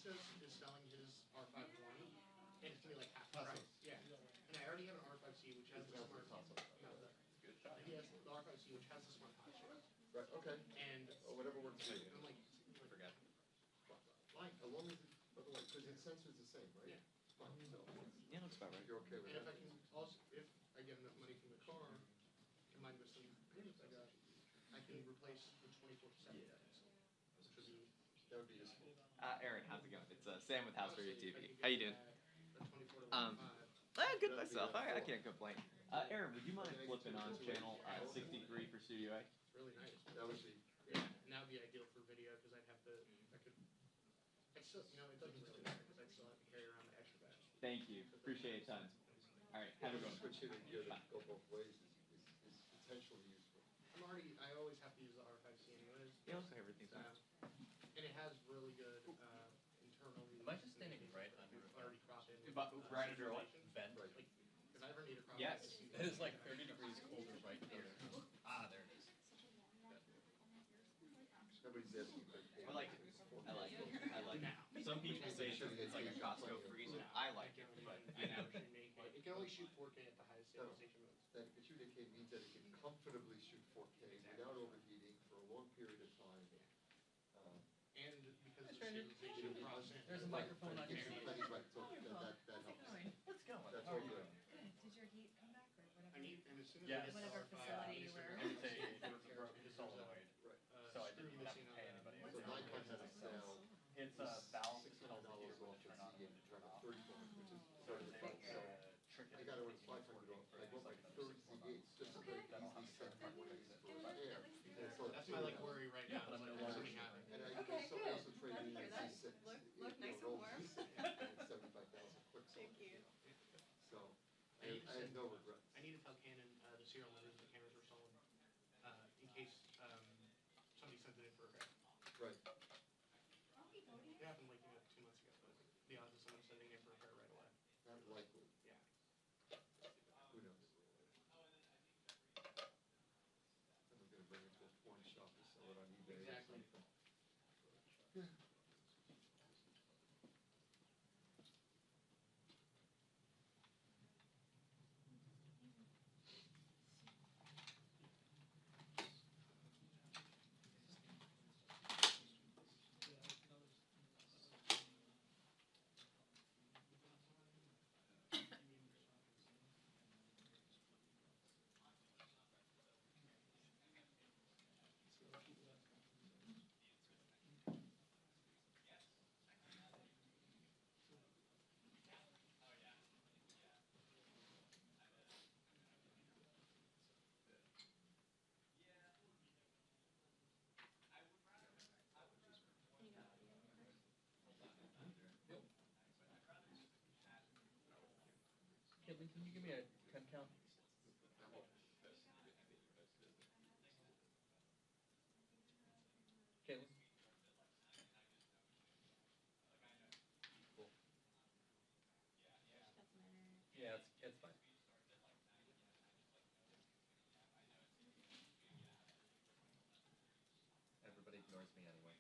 says is selling his R520, and it's gonna be like half the price. Yeah. And I already have an R5C which has the smart. No, he has the R5C which has the smart hot shift. Right. Okay. And whatever works for you. I'm like, Forget. like, As long as because its sensor's the same, right? Yeah. Fine. So Yeah, looks about right. you're okay with and if that? I can also, if I get enough money from the car, combined with some payments I got, I can replace the 24/7. Yeah. Which would be That would be useful. Aaron, how's it going? It's Sam with House honestly, Radio if I TV. could How you get doing? that, a 24 to 15, Good myself. I can't complain. Aaron, would you mind flipping on channel 63 for Studio A? it's really nice. That would be. Yeah, and that would be ideal for video because I'd have to, I still, it doesn't really matter because I'd still have to carry around the extra badge. Thank you. Appreciate it, son. All right, have a good one. Switch it and gear that go both ways is potentially useful. I always have to use the R5C anyways. Yeah, looks like everything's So, fine. and it has really good internal. Am I just standing right under already cropped in? Right under what? vent? Right. Like, if I ever need a crop, Yes. It is like 30 degrees colder right here. Ah, there it is. Nobody's asking for. I like it. I like it. I like it. Some people say it's like a Costco freezer. I like it, but It can only shoot 4K at the highest stabilization modes. That it can shoot 8K means that it can comfortably shoot 4K without overheating for a long period of time. And because of the Brandon. stabilization process. There's a microphone on Gives here. you plenty, right, so that helps. Let's go. That's all good. Did your heat come back or whatever? I need, and as soon as Yes. I get Whatever the R5, facility you it's were. gonna It's be a broken solenoid, Right. so I screw didn't have to missing on pay that. anybody. So Nikon has a sale. It's a valve $600 that tells the heater off when to its turn on and when to turn off. $30, which is So sort of they fun. So trick it. I got it with $500 off. I bought my third Z8 just so that I can easily set my ways for air. And so That's my like worry right now. but I'm is gonna like, watch something it. happened. And I Okay, also good. traded in Glad a to hear that. Z6. Look nice and warm. And 75,000 clicks on Thank it. you. So I have no regrets. I need to tell Canon the serial numbers of the cameras were stolen in case somebody sent it in for repair. Right. It happened like 2 months ago, but the odds of someone sending it in for repair right away. Not likely. Yeah. Who knows? I'm going to bring it to a porn shop and sell it on eBay. Exactly. Or something. Caitlin, can you give me a 10 count? Caitlin? Cool. Yeah, it's fine. Everybody ignores me anyway.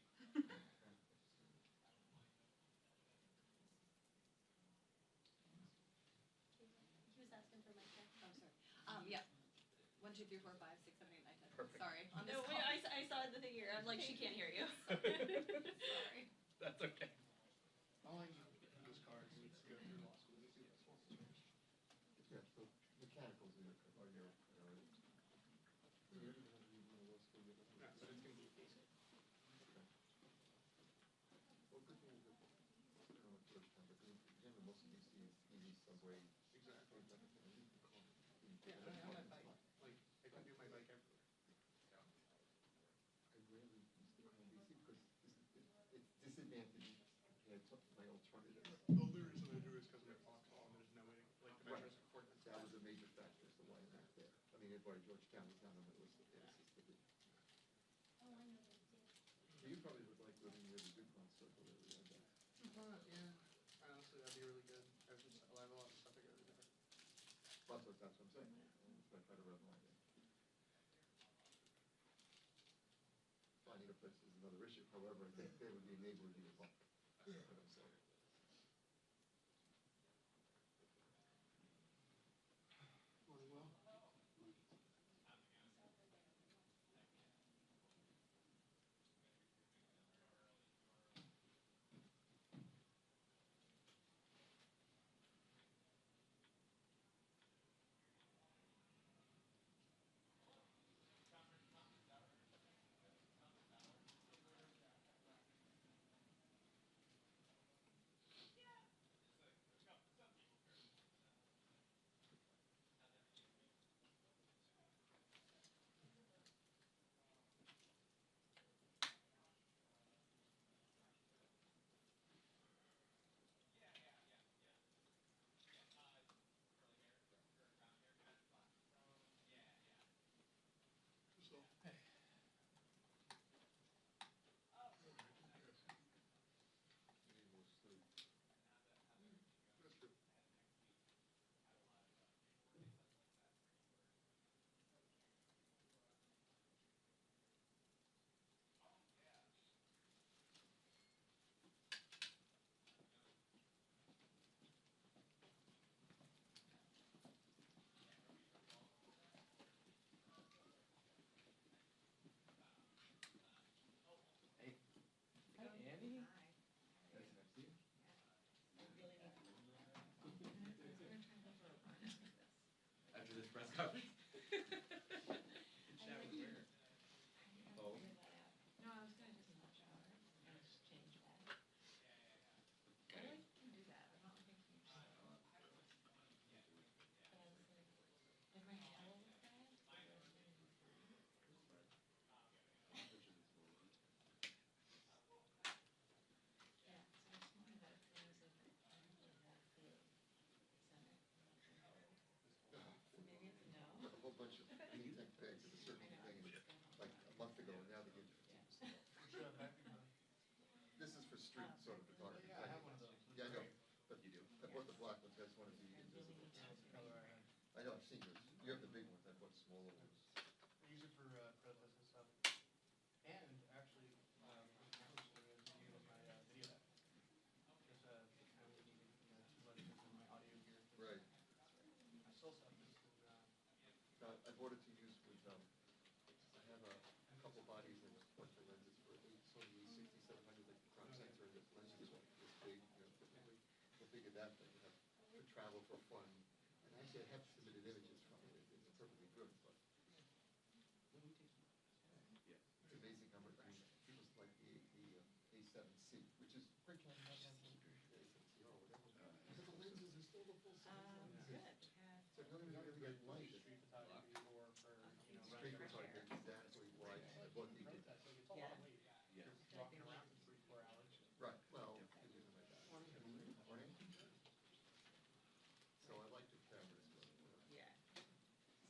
He was asking for my check. Oh, sorry. Yeah. 1, 2, 3, 4, 5, 6, 7, 8, 9, 10. Perfect. Sorry. On this call. I saw the thing here. I'm like, she can't hear you. Sorry. That's okay. All I need from this car is to go through law school. Yeah, so mechanicals are your priority. You're going to be one of those who live in No, but it's going to be basic. Well, good thing, good thing. I don't know what first time, but again, most of these TV subway. Exactly. You can call it. Yeah, I have my bike. Like, I can do my bike everywhere. I rarely use the call DC because it's disadvantaged compared to my alternatives. The only reason I do it is because of my Foxhall and there's no way, like, the Right. measures of coordinates. That was a major factor as to why I'm not there. I mean, Georgetown was not on my list of places to be. Oh, I know they did. You probably would like living near the DuPont circle that we had there. Yeah. Honestly, that'd be really good. I have a lot of stuff I go to there. That's what I'm saying. That's why I try to run line there. Finding a place is another issue. However, I think they would enable you to bump. That's what I'm saying. press conference. I like- where? Oh. Figure that out. No, I was gonna just not shower and just change back. I like can do that. I'm not like a huge. But I was like, my towel was bad. So I was gonna use that. Yeah, so I just wanted it, and I was like, I don't really have the center. So maybe it's a no. A whole bunch of clean tech bags at a certain I know, thing, it's gonna. like a month ago, and now they give you 50%. This is for street sort of photography. Yeah, I have one of those. Yeah, I know, but You do? I bought the black ones, I just wanted to be I really invisible. need to. That's the color I had. I know, I've seen those. You have the big ones, I bought smaller ones. I use it for protests and stuff. And actually, for the camera story, I was using it as my video app. Because I was needing too much of my audio gear. Right. I still have this. I bought it to use with, I have a couple bodies and a bunch of lenses for Sony 6700, like the crop sensor, and the lenses are this big, typically. So I figured that thing, for travel, for fun. And actually, I have submitted images from it, it's perfectly good, but it's amazing how much, I mean, people like the A7C, which is great camera, the A7C or whatever. Because the lenses are still the full size lenses. Good, because. So it doesn't really get light. Street photography or for, Street photography, exactly why I bought the. protest, like, it's a lot of weight. Yeah. You're walking around for 3-4 hours. Right, well, it isn't like that. Morning. So I like the cameras, but, Yeah.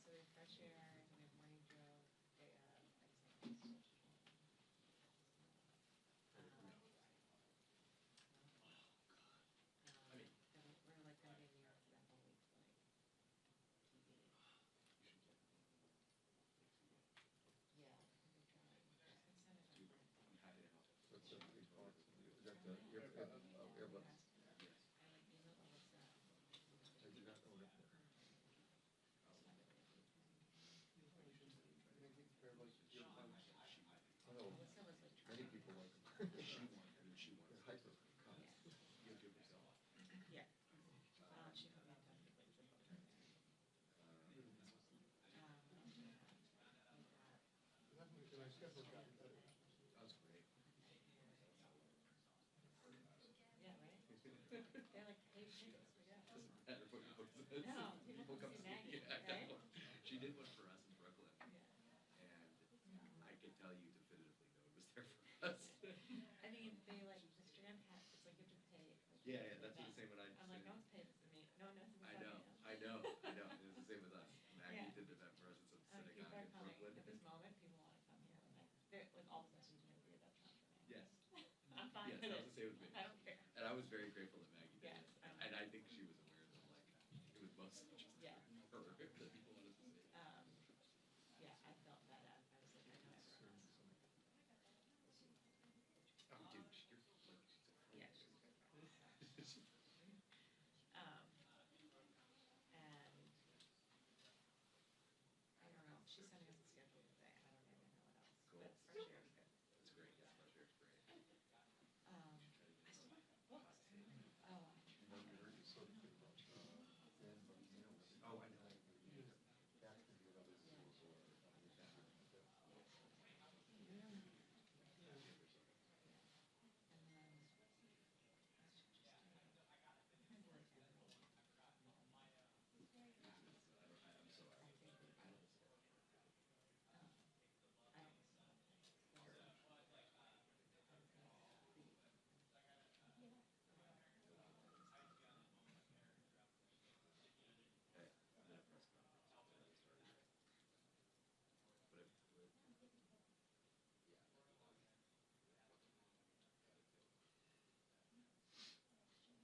So we have fresh air, and we have morning drill, day of, like social. I mean- We're like gonna be in New York for that whole week, like, TV. Yeah, we're trying. I was gonna send it to I'm happy to help. so it's a big box. Is that the earbuds? Yes. I like being able to, I do not own it. I know, Melissa was like many trying. people like them. She wants. They're hyper. You'll give yourself. Yeah. She put me in touch with like the booker there. That's great. Yeah, right? They're like, hey, tickets, we go. Doesn't matter what your book says. No, people come see Maggie, Yeah, I right? know. She did one for us in Brooklyn, Yeah. and I can tell you definitively no one was there for us. I mean, they like, the strand hat, it's like you have to pay. Like, Yeah, that's what the same when I. I'm like, no one's paid this to me. No one knows this I about know, me. I know, I know. It was the same with us. Maggie Yeah. did an event for us at some People synagogue are in coming Brooklyn. at this moment, people wanna come here, and like, they're, like, all of a sudden, you know, that's not for me. Yes. I'm fine Yes, with that it. was the same with me. I don't care. And I was very grateful that Maggie did Yes, it. And I think she was aware that like, it was mostly just Yeah. her that people wanted to see. Yeah, I felt that out. I was like, I know everyone else. Oh, dude, you're like, Yeah, she's a great friend. And I don't know, she's sending us a schedule today, and I don't even know what else, Cool. but fresh air is good. It's great, yes, fresh air is great. I still have books. Oh, You know, you heard sort of thing about, Dan Bernardino. Oh, I know. That can be another source or and then, I should just do, I feel like everyone. I'm so, I think we, I don't, I don't listen to podcasts. hey, I'm in a press conference.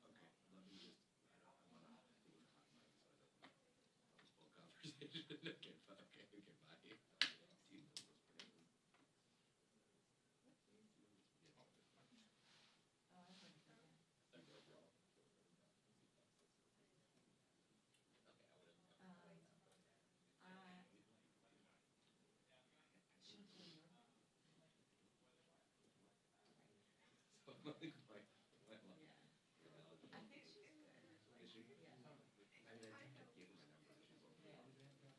But okay, let me just, I'm on a blue hot mic, so I don't want to postpone conversation. Okay, okay, bye. Do you know those places? Oh, I've heard of that, yeah. Okay, I would've. She went to New York. So I'm like, my love. Yeah. I think she's good. Is she? Yeah. I mean, I think I gave her my number, she's okay. Yeah.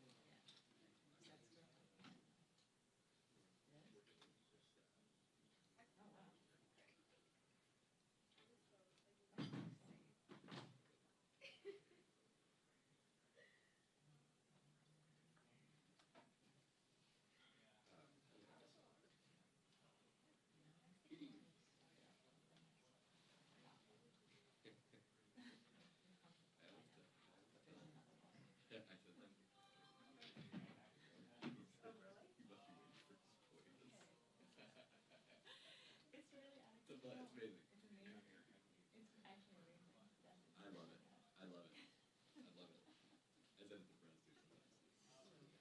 It's amazing. It's amazing. It's actually amazing. That's I love it. I love it. I love it. I said it to friends too sometimes. It's really good.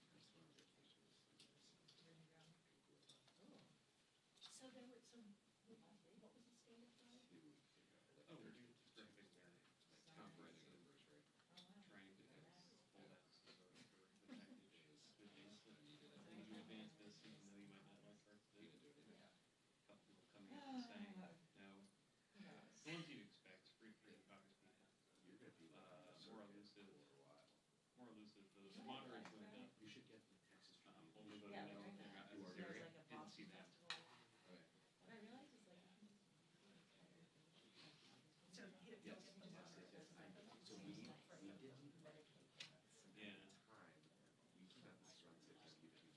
I just want to get pictures. Where'd you go? Oh. So there were, so, what was the stand up on? 2 weeks ago. Oh, They're we're just doing perfect. Saturday. My 10th wedding anniversary. Oh, wow. Trying to Very nice. hold out some sort of the package It was to advance it. I needed it. Did you advance this even though you might not like parts of You it? didn't do anything. A couple people coming up and saying no. Who knows? The ones you'd expect, Republican Caucus people. You're gonna be like a More circuit elusive. for a while. More elusive, the moderates moved up. You should get the Texas Tribune. Only voting Yeah, no. we're doing I that. was You are There was very- like a didn't see Boston that. festival. Okay. What I realized is like, you can just. So, you know, Yes, it's- yes, yes, yes. So we didn't, time, we got this run six times, we did it on Facebook.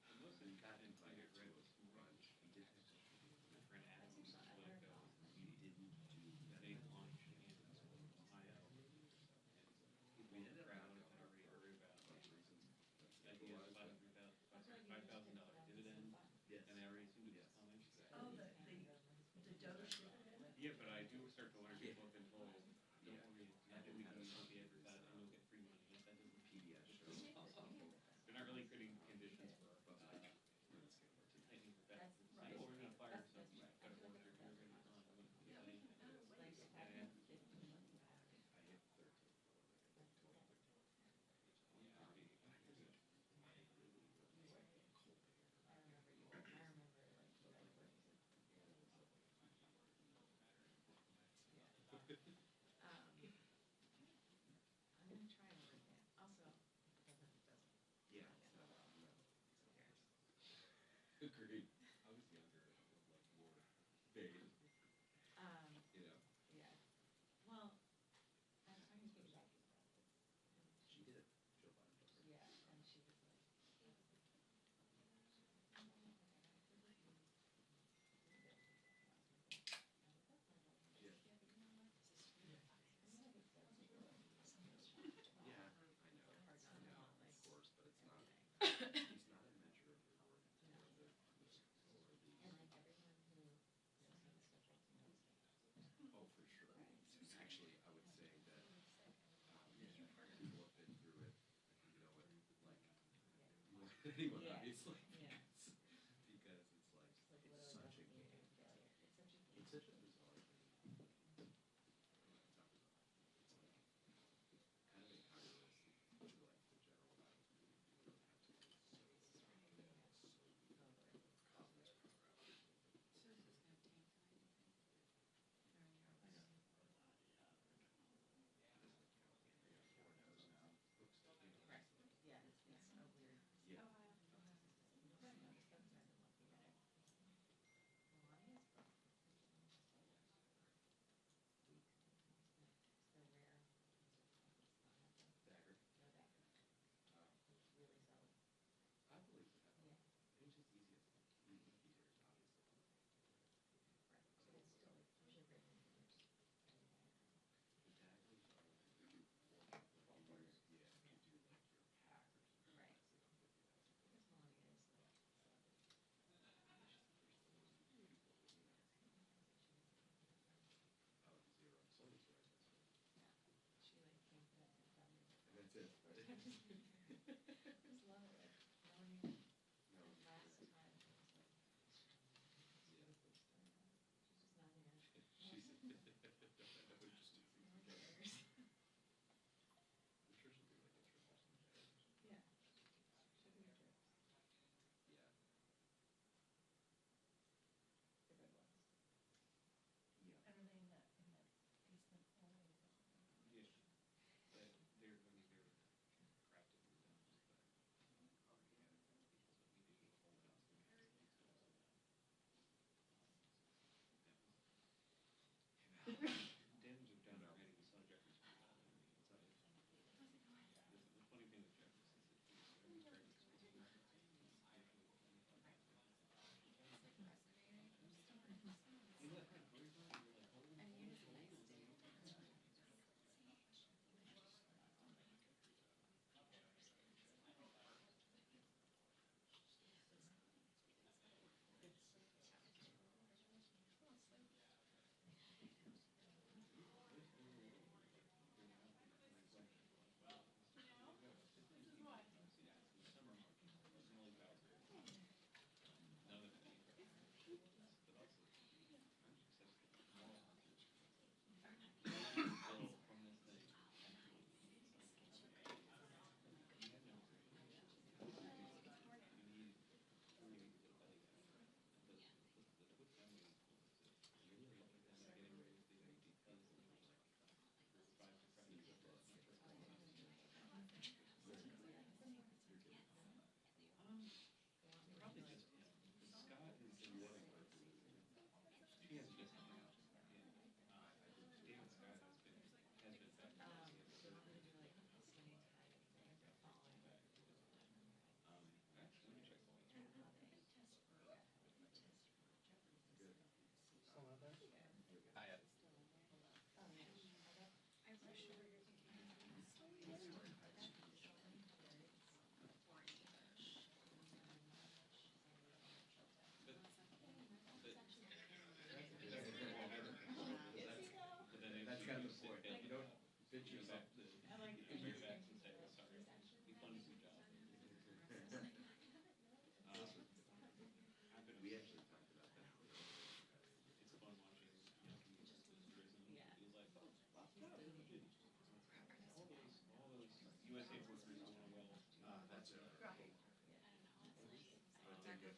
And most of We the got content I invited read to was a more brunch, we did Texas Tribune. my friend Adam, who's I like, learned a lot. We didn't do that. they launched in Ohio. And people in the crowd had already heard about A bunch of reasons. the idea of $5,000 dividend, Yes. and they already seem to be Yes. coming. Oh, the Doge dividend? Yeah, but I do start to learn, Yeah. people have been told, don't Yeah. worry, not only do you not be advertised, and you'll get free money, that doesn't. PBS show. They're not really creating conditions for, But we're gonna scale it to to tightening the That's back. right. Well, we're gonna fire That's- something, that's you've got a orchard, you're ready to run, I wouldn't do Yeah, anything. Like, if I Yeah. had 50 money back, I hit 13. like, okay. I remember you, I remember like, you guys were, yeah. I'm gonna try and work it, also, if it doesn't, Yeah, Yeah. no, no. who cares? Agreed. I was younger, like more vague, you know. Yeah, well, I was talking to Katie Beckett about this, and She did. She'll buy it. yeah, and she was like, I was like, I don't know, like, I got a good review. This is it. I was like, that's my goal. Yeah. Yeah, but you know what? I feel like it's so Yeah, I know. hard I not to know, want, like, of course, but it's not. everything. It's not a measure of your worth or the And like everyone who knows how the schedule knows it. Oh, for sure. Right. Actually, I would say that people have been through it, you know it, like, more than anyone, Yeah. obviously. Yeah. Because it's like, Just like it's literally such a doesn't mean game. you're a failure. It's such a game. It's such a bizarre thing. It's not bizarre. It's like, kind of incongrous to like the general battlefield. You don't have to be so Totally. confidence power out. So is this gonna tank tonight, you think? Or are you- It doesn't count. I got 4 no's now. Oops. Right, yeah, it's a weird. Yeah. Ohio. I've noticed that 'cause I've been looking at it. Melania's book is almost sold. It's the rare, it's not nothing, Dagger. no dagger. It's really solid. I believe that. Yeah. It's just easiest. Easier, obviously. Right, but it's still like usually written in years. The daggers are like if you do like your pack or something. Right. It's like $50,000. Because Melania is like celebrity. Oh, zero. Someone's very expensive. Yeah. She like came to that and found me. And that's it, right? I just love it, like, Melanie, No, the it's last great. time, it was like, she was the story about it. She's just not here. She's, just too easy. No one cares. I'm sure she'll do like a trip or something. Yeah. She'll do trips, Yeah. the good ones. Yeah. And are they in that basement hallway or something? Yeah, but they're, I mean, they're crafted and stuff, but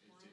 Oh, wow.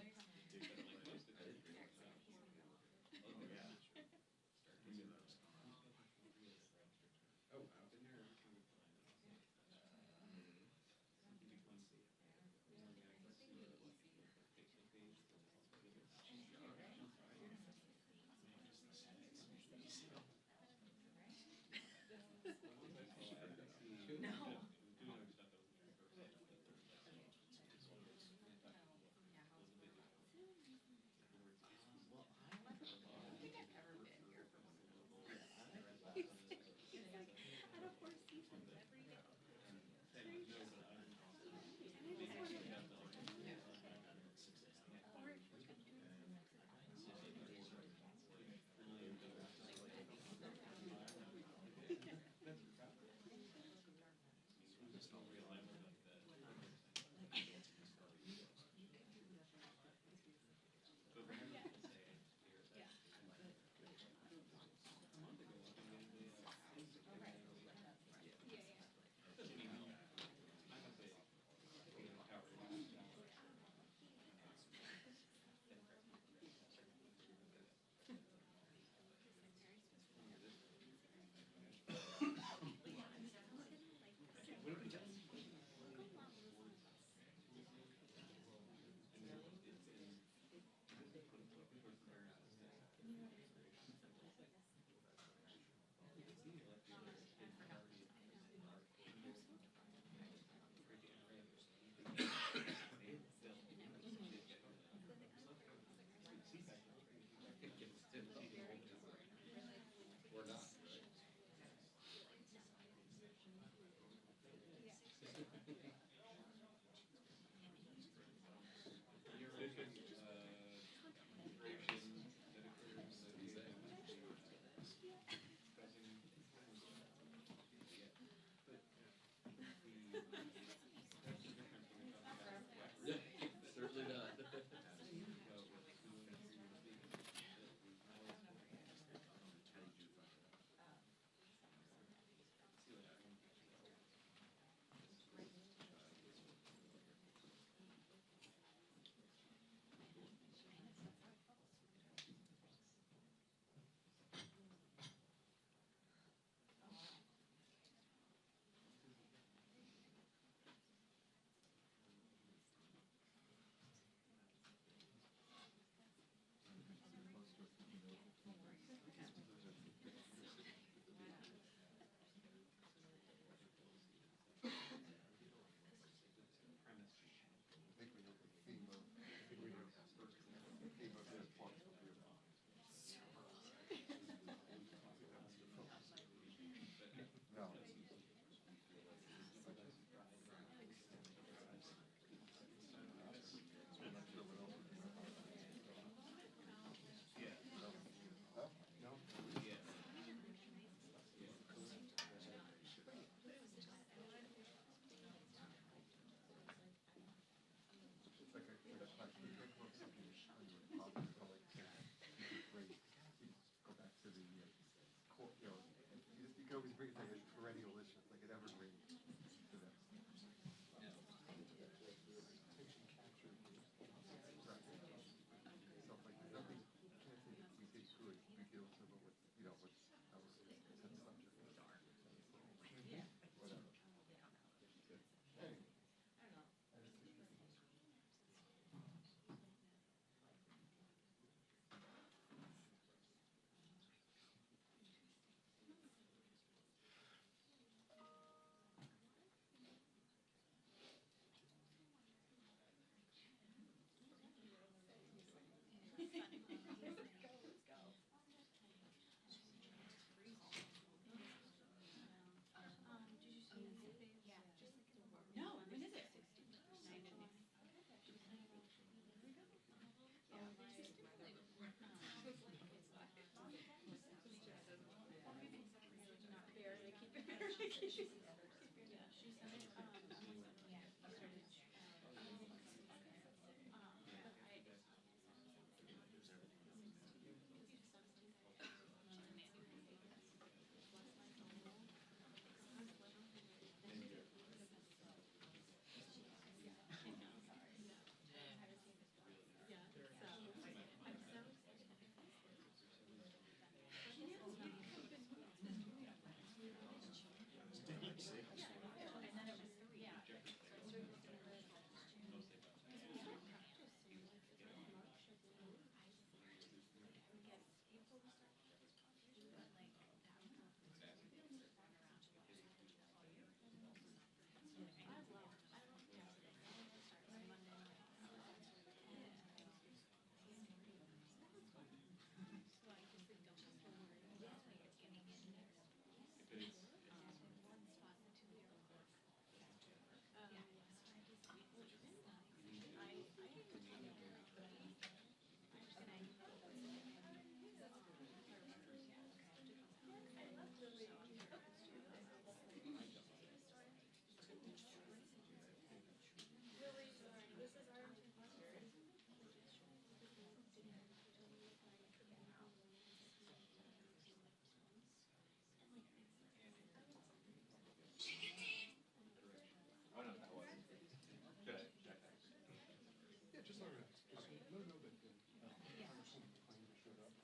Or not, right? Yeah, certainly not. No, when is it? Barely keeping Just so no, no, but Congresswoman McClain showed up.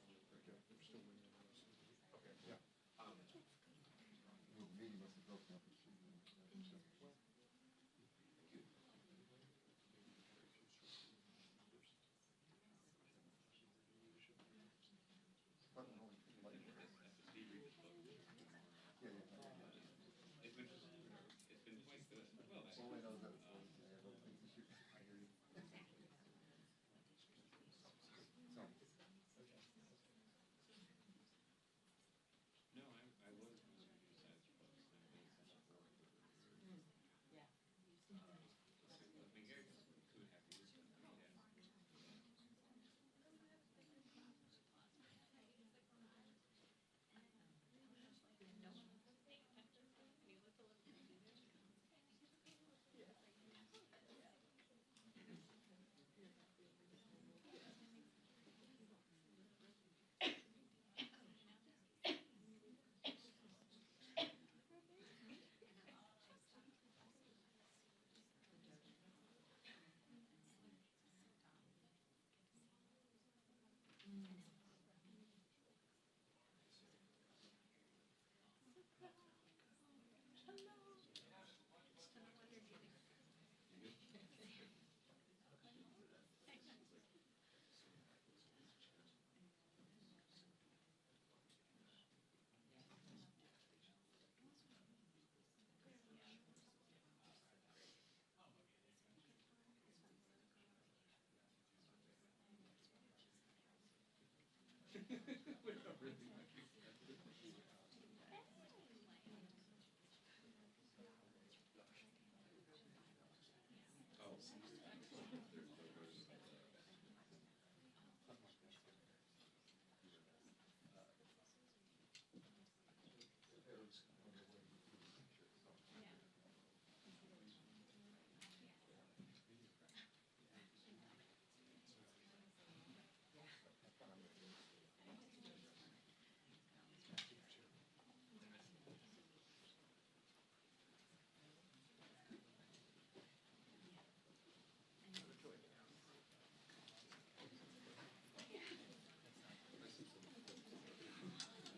They're still waiting on us. Okay. Yeah. The meeting must have broken up. But no, like, Steve read his book. yeah. It's been just, quite good. Well, All I know is that it's always, I don't think you should, I hear you. So, no, I was going to decide books. I think it's boring. Yeah. I've been here 2.5 years.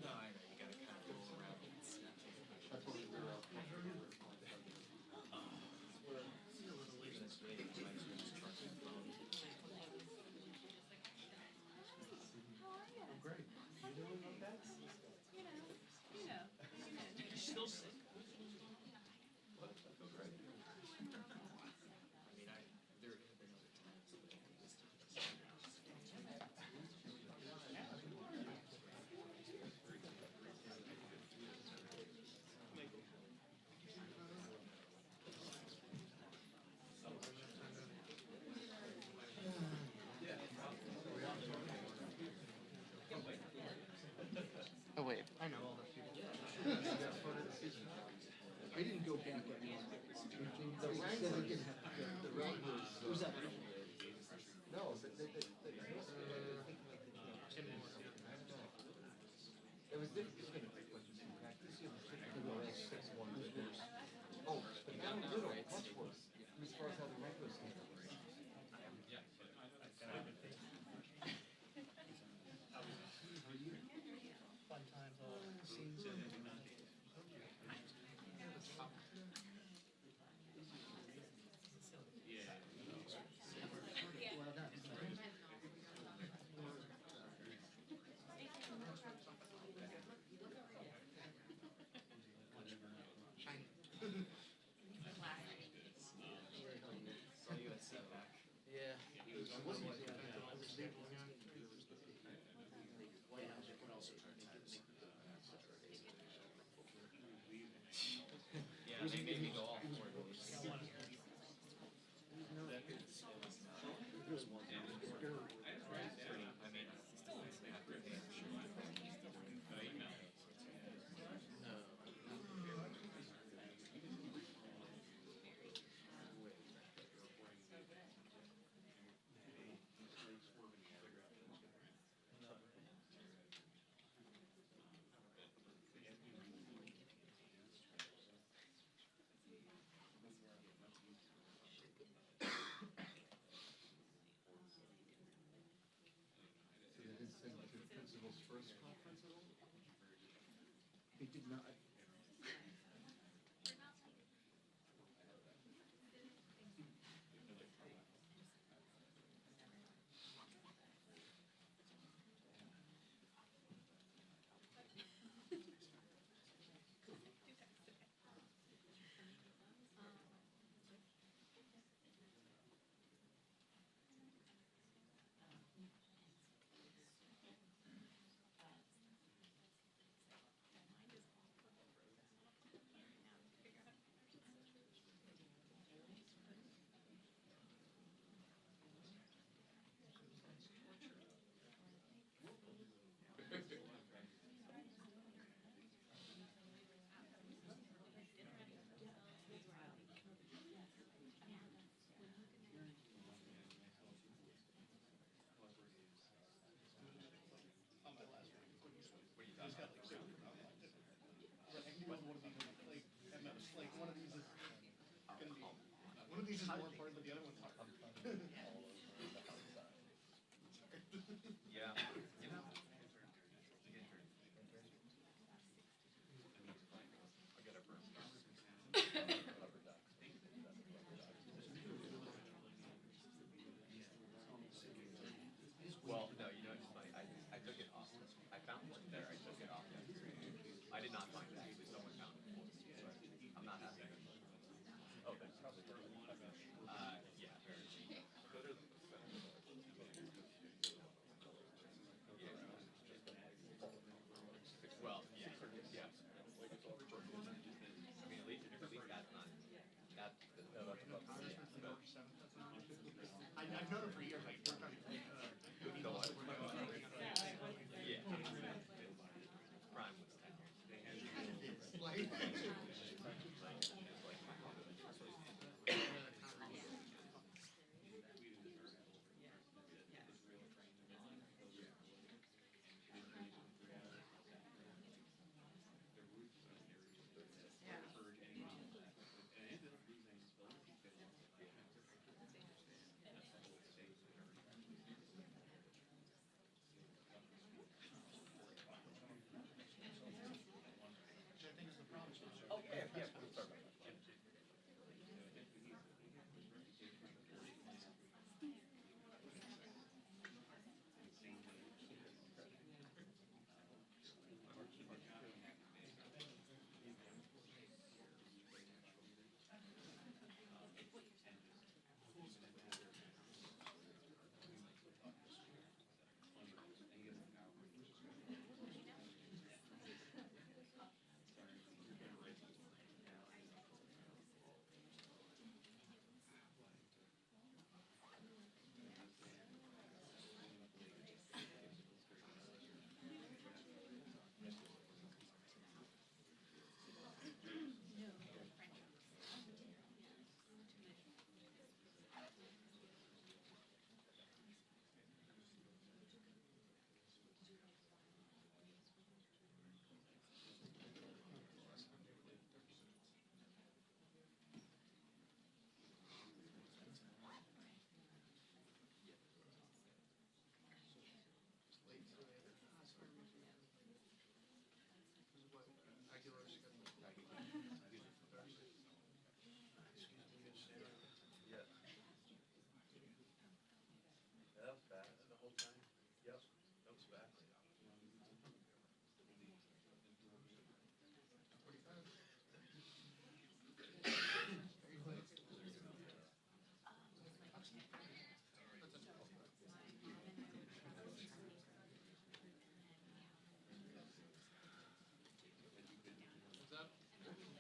No, I know, you gotta kind of roll around and snap. that's what we were, Even it's waiting, I might as well just trust your phone. How are you? Great. You doing okay? You're Still sick? What? I feel great. I mean, there have been other times, but this time. Oh wait, I know all those people. That's part of the season. I didn't go back at all. The Wrangler. the Wranglers. Who's that? No, Tim Moore, yeah. it was different. Practice, you know, typically we're all 6'1", but there's, oh, but now little, much worse, as far as how the Wranglers stand. Fun times, all scenes in it. Well done. Shiny. Saw you at setback. Yeah. It was easy. I was leaving young. White House could also prioritize. Yeah, they made me go all 4 days. I wanted to. I mean, after a day, I'm sure you People's First Conference at all? They did not. On my last one. It's got like super outlined in there. But I can do one of these, like, at most, like, one of these is gonna be, one of these is more important, but the other one's hard. Yeah, you know. I get it, bro. Well, no, you know, it's funny. I took it off. I found one there. I took it off yesterday. I did not find it. Actually, someone found it for me. So I'm not happy. Oh, that's probably yeah, very cheap. So they're well, yeah, yeah. I mean, at least that's not that. Congressman from November 7th, that's not. I've known him for years. I worked on The what? Yeah. Prime was 10 years. like, which I think is the problem. Oh, yeah, yeah. Sorry about that. Yeah. That was bad. The whole time? Yep. That was bad.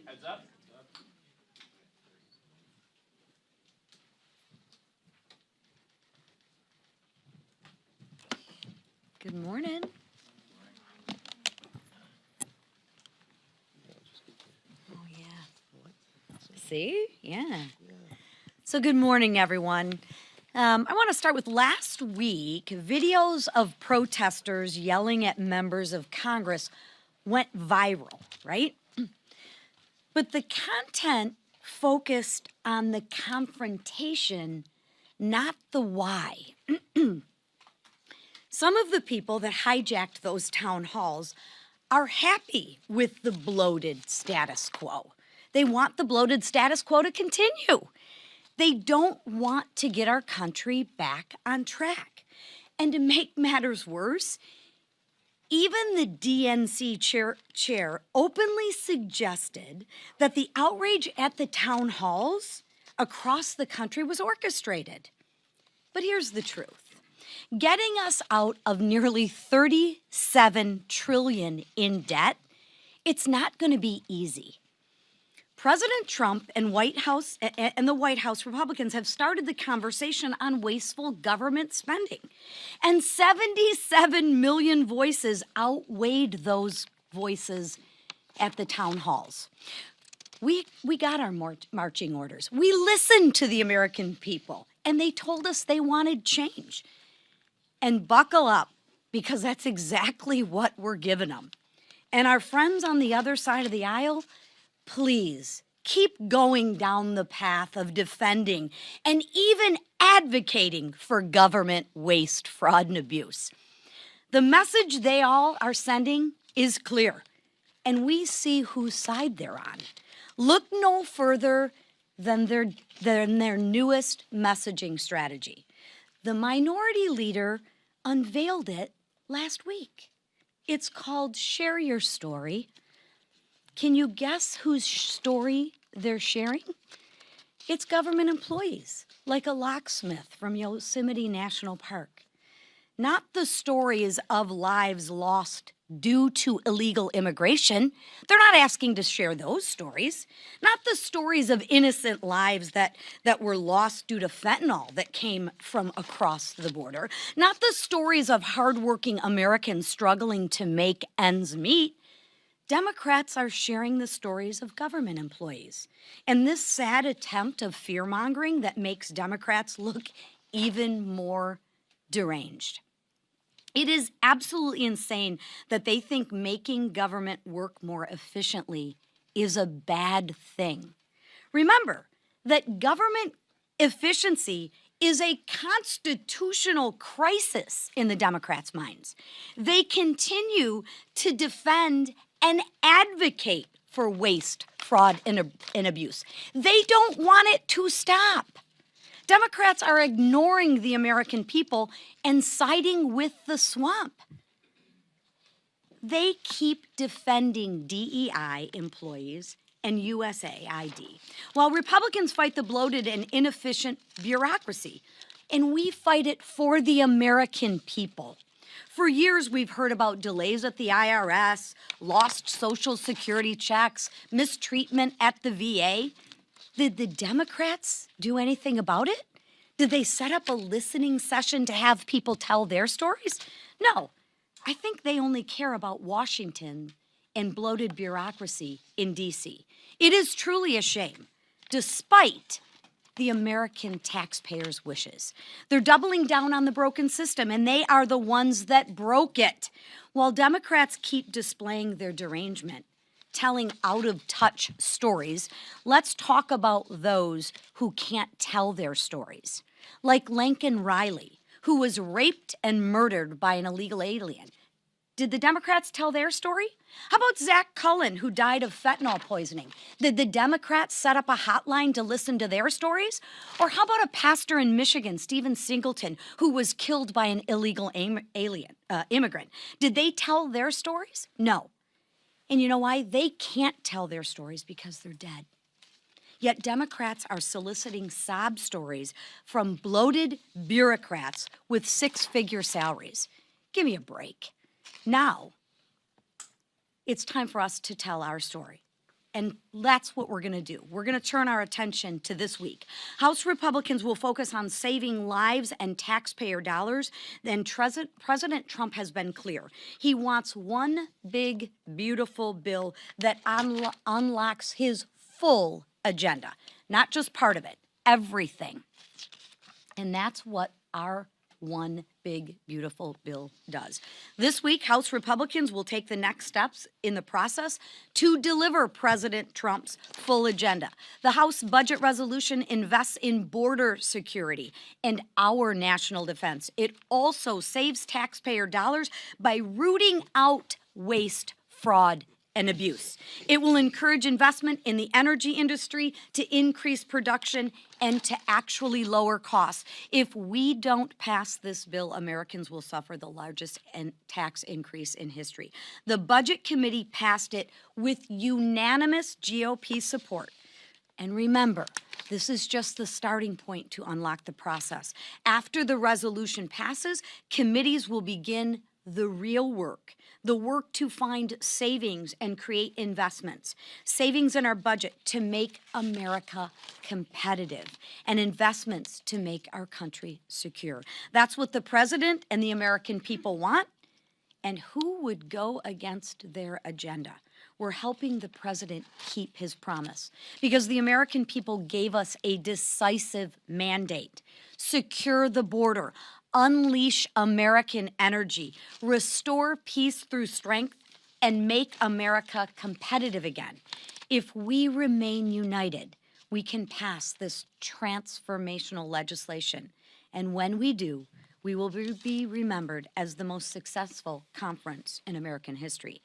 Heads up. Good morning. Oh, yeah. See? Yeah. So good morning, everyone. I want to start with last week. Videos of protesters yelling at members of Congress went viral, right? But the content focused on the confrontation, not the why. Some of the people that hijacked those town halls are happy with the bloated status quo. They want the bloated status quo to continue. They don't want to get our country back on track. And to make matters worse, even the DNC chair openly suggested that the outrage at the town halls across the country was orchestrated. But here's the truth. Getting us out of nearly $37 trillion in debt, it's not going to be easy. President Trump and the White House Republicans have started the conversation on wasteful government spending. And 77 million voices outweighed those voices at the town halls. We got our marching orders. We listened to the American people, and they told us they wanted change. And buckle up, because that's exactly what we're giving them. And our friends on the other side of the aisle, please keep going down the path of defending and even advocating for government waste, fraud, and abuse. The message they all are sending is clear, and we see whose side they're on. Look no further than their newest messaging strategy. The minority leader unveiled it last week. It's called Share Your Story. Can you guess whose story they're sharing? It's government employees, like a locksmith from Yosemite National Park. Not the stories of lives lost due to illegal immigration. They're not asking to share those stories. Not the stories of innocent lives that were lost due to fentanyl that came from across the border. Not the stories of hardworking Americans struggling to make ends meet. Democrats are sharing the stories of government employees. And this sad attempt of fear-mongering that makes Democrats look even more deranged. It is absolutely insane that they think making government work more efficiently is a bad thing. Remember that government efficiency is a constitutional crisis in the Democrats' minds. They continue to defend and advocate for waste, fraud, and abuse. They don't want it to stop. Democrats are ignoring the American people and siding with the swamp. They keep defending DEI employees and USAID, while Republicans fight the bloated and inefficient bureaucracy, and we fight it for the American people. For years, we've heard about delays at the IRS, lost Social Security checks, mistreatment at the VA. Did the Democrats do anything about it? Did they set up a listening session to have people tell their stories? No. I think they only care about Washington and bloated bureaucracy in D.C. It is truly a shame, despite the American taxpayers' wishes. They're doubling down on the broken system, and they are the ones that broke it. While Democrats keep displaying their derangement, telling out-of-touch stories, let's talk about those who can't tell their stories. Like Lincoln Riley, who was raped and murdered by an illegal alien. Did the Democrats tell their story? How about Zach Cullen, who died of fentanyl poisoning? Did the Democrats set up a hotline to listen to their stories? Or how about a pastor in Michigan, Stephen Singleton, who was killed by an illegal immigrant? Did they tell their stories? No. And you know why? They can't tell their stories because they're dead. Yet Democrats are soliciting sob stories from bloated bureaucrats with six-figure salaries. Give me a break. Now, it's time for us to tell our story. And that's what we're going to do. We're going to turn our attention to this week. House Republicans will focus on saving lives and taxpayer dollars. Then President Trump has been clear. He wants one big, beautiful bill that unlocks his full agenda, not just part of it, everything. And that's what our one big, beautiful bill does. This week, House Republicans will take the next steps in the process to deliver President Trump's full agenda. The House budget resolution invests in border security and our national defense. It also saves taxpayer dollars by rooting out waste, fraud, and abuse. It will encourage investment in the energy industry to increase production and to actually lower costs. If we don't pass this bill, Americans will suffer the largest tax increase in history. The Budget Committee passed it with unanimous GOP support. And remember, this is just the starting point to unlock the process. After the resolution passes, committees will begin the real work, the work to find savings and create investments, savings in our budget to make America competitive, and investments to make our country secure. That's what the president and the American people want, and who would go against their agenda? We're helping the president keep his promise because the American people gave us a decisive mandate. Secure the border, unleash American energy, restore peace through strength, and make America competitive again. If we remain united, we can pass this transformational legislation. And when we do, we will be remembered as the most successful conference in American history.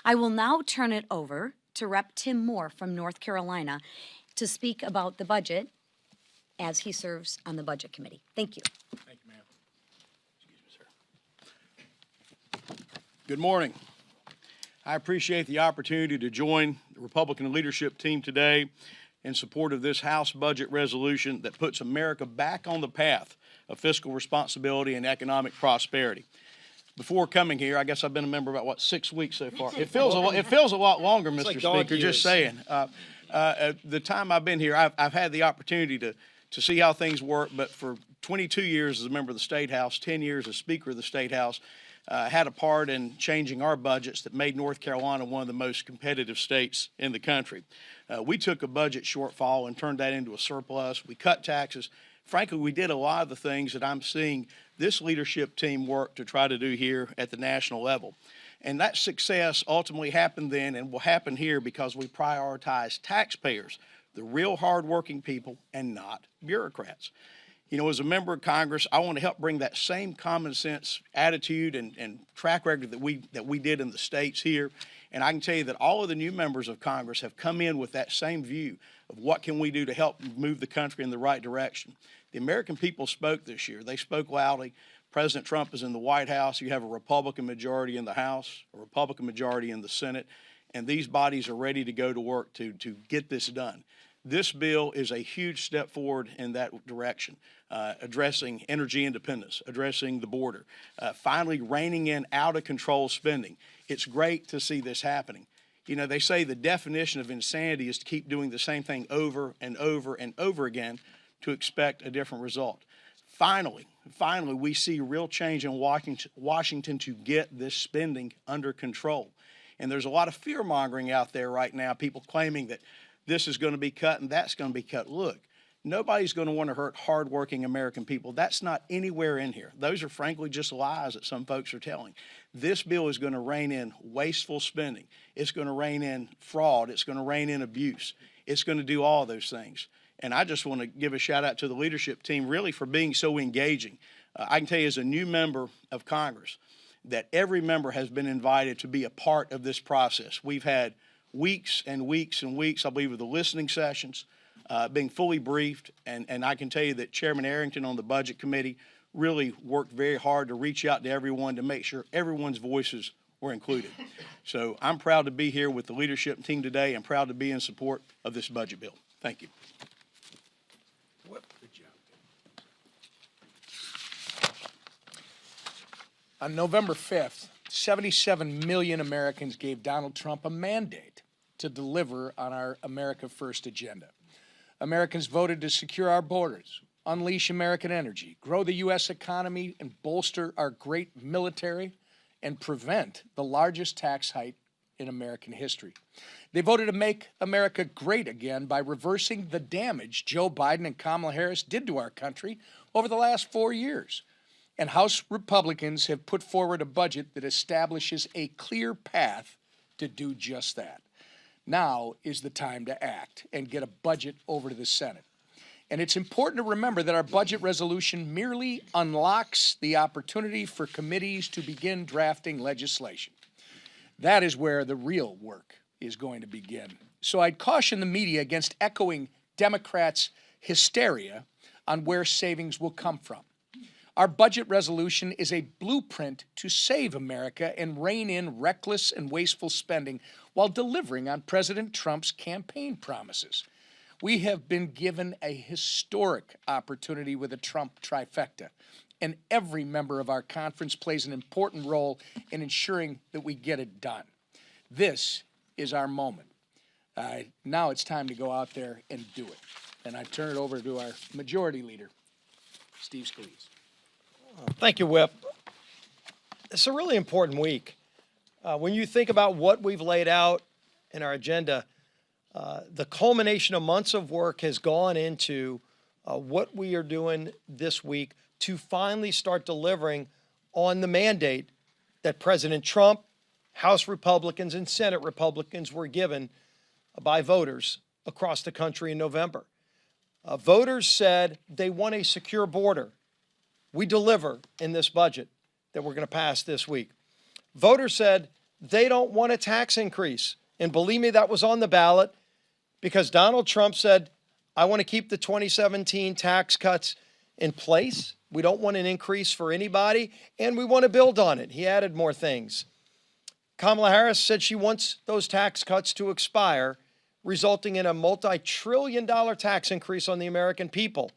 I will now turn it over to Rep. Tim Moore from North Carolina to speak about the budget as he serves on the Budget Committee. Thank you. Thank you, ma'am. Excuse me, sir. Good morning. I appreciate the opportunity to join the Republican leadership team today in support of this House budget resolution that puts America back on the path of fiscal responsibility and economic prosperity. Before coming here, I guess I've been a member about, 6 weeks so far. It feels a lot longer, Mr. like Speaker, just saying. The time I've been here, I've had the opportunity to see how things work, but for 22 years as a member of the State House, 10 years as Speaker of the State House, had a part in changing our budgets that made North Carolina one of the most competitive states in the country. We took a budget shortfall and turned that into a surplus. We cut taxes. Frankly, we did a lot of the things that I'm seeing this leadership team work to try to do here at the national level. And that success ultimately happened then and will happen here because we prioritize taxpayers, the real hardworking people, and not bureaucrats. You know, as a member of Congress, I want to help bring that same common sense attitude and track record that we did in the states here. And I can tell you that all of the new members of Congress have come in with that same view of what can we do to help move the country in the right direction. The American people spoke this year. They spoke loudly. President Trump is in the White House. You have a Republican majority in the House, a Republican majority in the Senate, and these bodies are ready to go to work to get this done. This bill is a huge step forward in that direction, addressing energy independence, addressing the border, finally reining in out-of-control spending. It's great to see this happening. You know, they say the definition of insanity is to keep doing the same thing over and over and over again to expect a different result. Finally, we see real change in Washington to get this spending under control. And there's a lot of fear-mongering out there right now, people claiming that this is going to be cut and that's going to be cut. Look, nobody's going to want to hurt hardworking American people. That's not anywhere in here. Those are frankly just lies that some folks are telling. This bill is going to rein in wasteful spending. It's going to rein in fraud. It's going to rein in abuse. It's going to do all those things. And I just want to give a shout out to the leadership team really for being so engaging. I can tell you as a new member of Congress that every member has been invited to be a part of this process. We've had weeks and weeks and weeks, I believe, of the listening sessions, being fully briefed. And I can tell you that Chairman Arrington on the Budget Committee really worked very hard to reach out to everyone to make sure everyone's voices were included. So I'm proud to be here with the leadership team today and proud to be in support of this budget bill. Thank you. Good job. On November 5th, 77 million Americans gave Donald Trump a mandate to deliver on our America First agenda. Americans voted to secure our borders, unleash American energy, grow the U.S. economy, and bolster our great military, and prevent the largest tax hike in American history. They voted to make America great again by reversing the damage Joe Biden and Kamala Harris did to our country over the last 4 years. And House Republicans have put forward a budget that establishes a clear path to do just that. Now is the time to act and get a budget over to the Senate. And it's important to remember that our budget resolution merely unlocks the opportunity for committees to begin drafting legislation. That is where the real work is going to begin. So I'd caution the media against echoing Democrats' hysteria on where savings will come from. Our budget resolution is a blueprint to save America and rein in reckless and wasteful spending while delivering on President Trump's campaign promises. We have been given a historic opportunity with a Trump trifecta, and every member of our conference plays an important role in ensuring that we get it done. This is our moment. Now it's time to go out there and do it. And I turn it over to our majority leader, Steve Scalise. Thank you, Whip. It's a really important week. When you think about what we've laid out in our agenda, the culmination of months of work has gone into what we are doing this week to finally start delivering on the mandate that President Trump, House Republicans, and Senate Republicans were given by voters across the country in November. Voters said they want a secure border. We deliver in this budget that we're going to pass this week. Voters said they don't want a tax increase. And believe me, that was on the ballot because Donald Trump said, I want to keep the 2017 tax cuts in place. We don't want an increase for anybody, and we want to build on it. He added more things. Kamala Harris said she wants those tax cuts to expire, resulting in a multi-trillion-dollar tax increase on the American people.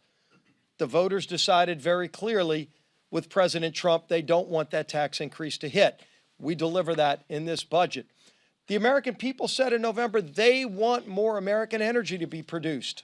The voters decided very clearly with President Trump they don't want that tax increase to hit. We deliver that in this budget. The American people said in November they want more American energy to be produced.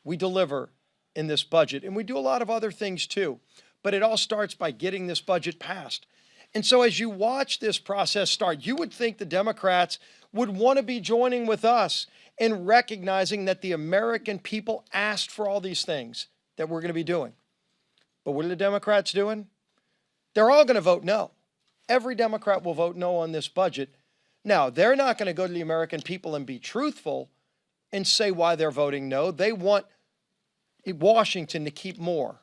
We deliver in this budget, and we do a lot of other things too. But it all starts by getting this budget passed. And so as you watch this process start, you would think the Democrats would want to be joining with us in recognizing that the American people asked for all these things that we're going to be doing. But what are the Democrats doing? They're all going to vote no. Every Democrat will vote no on this budget. Now, they're not going to go to the American people and be truthful and say why they're voting no. They want Washington to keep more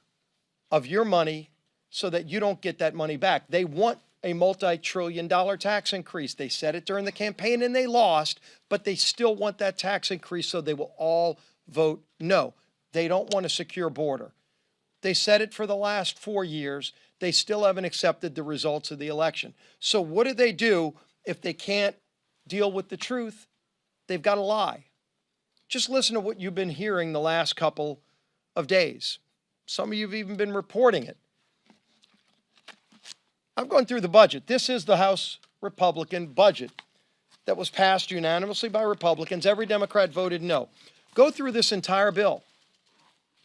of your money so that you don't get that money back. They want a multi-trillion-dollar tax increase. They said it during the campaign and they lost, but they still want that tax increase, so they will all vote no. They don't want a secure border. They said it for the last 4 years. They still haven't accepted the results of the election. So what do they do if they can't deal with the truth? They've got to lie. Just listen to what you've been hearing the last couple of days. Some of you have even been reporting it. I'm going through the budget. This is the House Republican budget that was passed unanimously by Republicans. Every Democrat voted no. Go through this entire bill.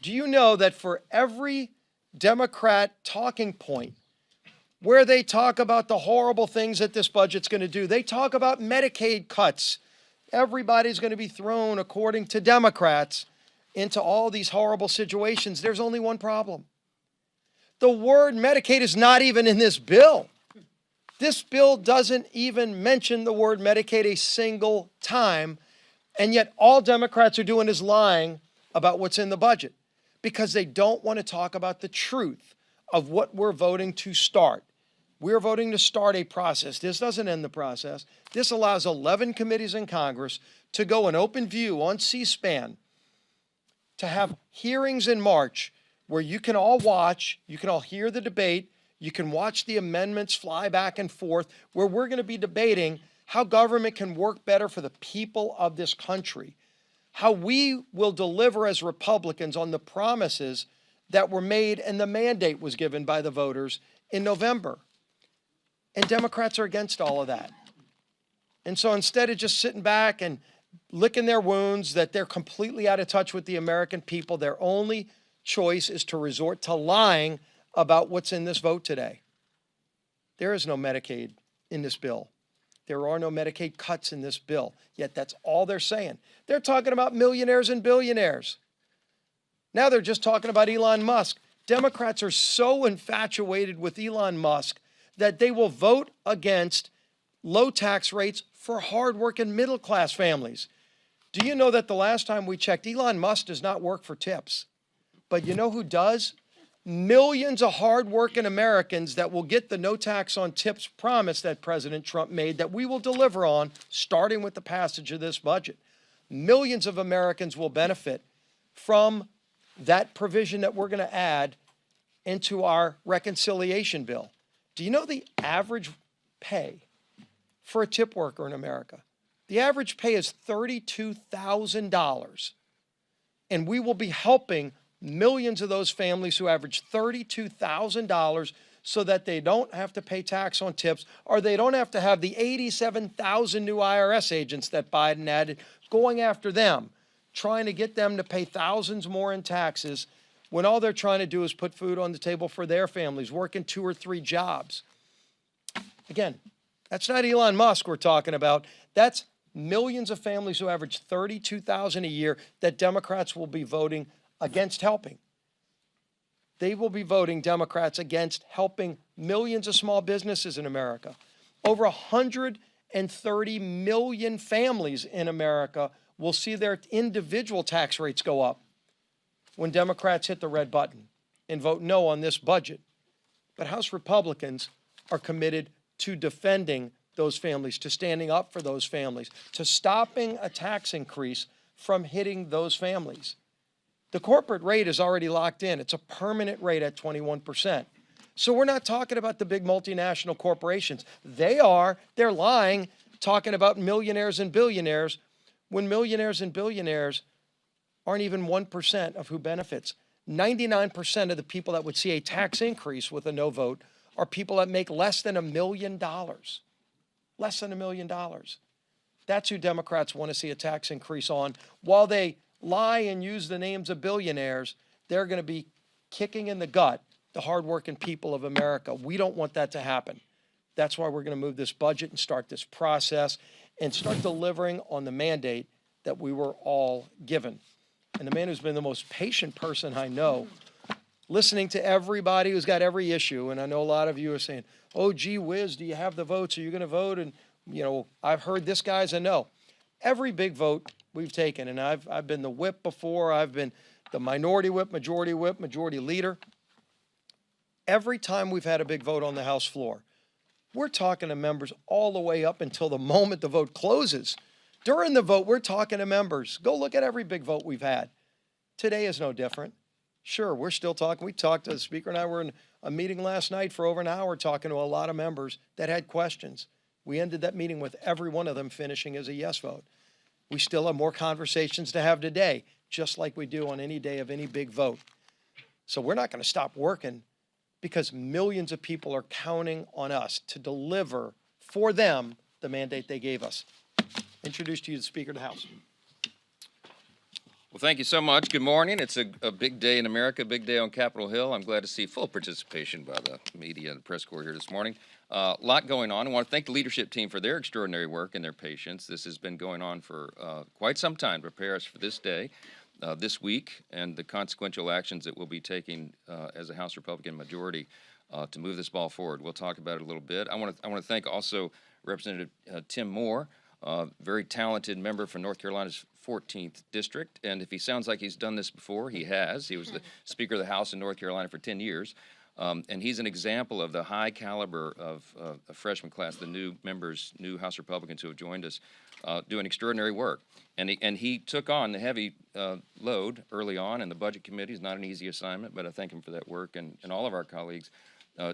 Do you know that for every Democrat talking point where they talk about the horrible things that this budget's going to do, they talk about Medicaid cuts. Everybody's going to be thrown, according to Democrats, into all these horrible situations. There's only one problem. The word Medicaid is not even in this bill. This bill doesn't even mention the word Medicaid a single time, and yet all Democrats are doing is lying about what's in the budget because they don't want to talk about the truth of what we're voting to start. We're voting to start a process. This doesn't end the process. This allows 11 committees in Congress to go an open view on C-SPAN, to have hearings in March where you can all watch, you can all hear the debate, you can watch the amendments fly back and forth, where we're going to be debating how government can work better for the people of this country, how we will deliver as Republicans on the promises that were made and the mandate was given by the voters in November. And Democrats are against all of that. And so instead of just sitting back and licking their wounds that they're completely out of touch with the American people, their only choice is to resort to lying about what's in this vote today. There is no Medicaid in this bill. There are no Medicaid cuts in this bill, yet that's all they're saying. They're talking about millionaires and billionaires. Now they're just talking about Elon Musk. Democrats are so infatuated with Elon Musk that they will vote against low tax rates for hardworking middle-class families. Do you know that the last time we checked, Elon Musk does not work for tips? But you know who does? Millions of hardworking Americans that will get the no tax on tips promise that President Trump made that we will deliver on, starting with the passage of this budget. Millions of Americans will benefit from that provision that we're going to add into our reconciliation bill. Do you know the average pay for a tip worker in America? The average pay is $32,000. And we will be helping millions of those families who average $32,000 so that they don't have to pay tax on tips, or they don't have to have the 87,000 new IRS agents that Biden added going after them, trying to get them to pay thousands more in taxes when all they're trying to do is put food on the table for their families, working 2 or 3 jobs. Again, that's not Elon Musk we're talking about. That's millions of families who average $32,000 a year that Democrats will be voting against helping. They will be voting Democrats against helping millions of small businesses in America. Over 130 million families in America will see their individual tax rates go up when Democrats hit the red button and vote no on this budget. But House Republicans are committed to defending those families, to standing up for those families, to stopping a tax increase from hitting those families. The corporate rate is already locked in. It's a permanent rate at 21%. So we're not talking about the big multinational corporations. They're lying, talking about millionaires and billionaires, when millionaires and billionaires aren't even 1% of who benefits. 99% of the people that would see a tax increase with a no vote are people that make less than $1 million. Less than $1 million. That's who Democrats want to see a tax increase on. While they lie and use the names of billionaires, they're going to be kicking in the gut the hardworking people of America. We don't want that to happen. That's why we're going to move this budget and start this process and start delivering on the mandate that we were all given. And the man who's been the most patient person I know, listening to everybody who's got every issue, and I know a lot of you are saying, oh, gee whiz, do you have the votes? Are you going to vote? And, you know, I've heard this guy's a no. Every big vote we've taken, and I've been the whip before, I've been the minority whip, majority leader. Every time we've had a big vote on the House floor, we're talking to members all the way up until the moment the vote closes. During the vote, we're talking to members. Go look at every big vote we've had. Today is no different. Sure, we're still talking. We talked to the Speaker and I were in a meeting last night for over an hour talking to a lot of members that had questions. We ended that meeting with every one of them finishing as a yes vote. We still have more conversations to have today, just like we do on any day of any big vote. So we're not going to stop working because millions of people are counting on us to deliver for them the mandate they gave us. Introduce to you the Speaker of the House. Well, thank you so much. Good morning. It's a big day in America, big day on Capitol Hill. I'm glad to see full participation by the media and the press corps here this morning. A lot going on. I want to thank the leadership team for their extraordinary work and their patience. This has been going on for quite some time to prepare us for this day, this week, and the consequential actions that we'll be taking as a House Republican majority to move this ball forward. We'll talk about it a little bit. I want to thank also Representative Tim Moore, very talented member from North Carolina's 14th District, and if he sounds like he's done this before, he has. He was the Speaker of the House in North Carolina for 10 years, and he's an example of the high caliber of a freshman class, the new members, new House Republicans who have joined us, doing extraordinary work. And he took on the heavy load early on, and the Budget Committee is not an easy assignment, but I thank him for that work, and all of our colleagues,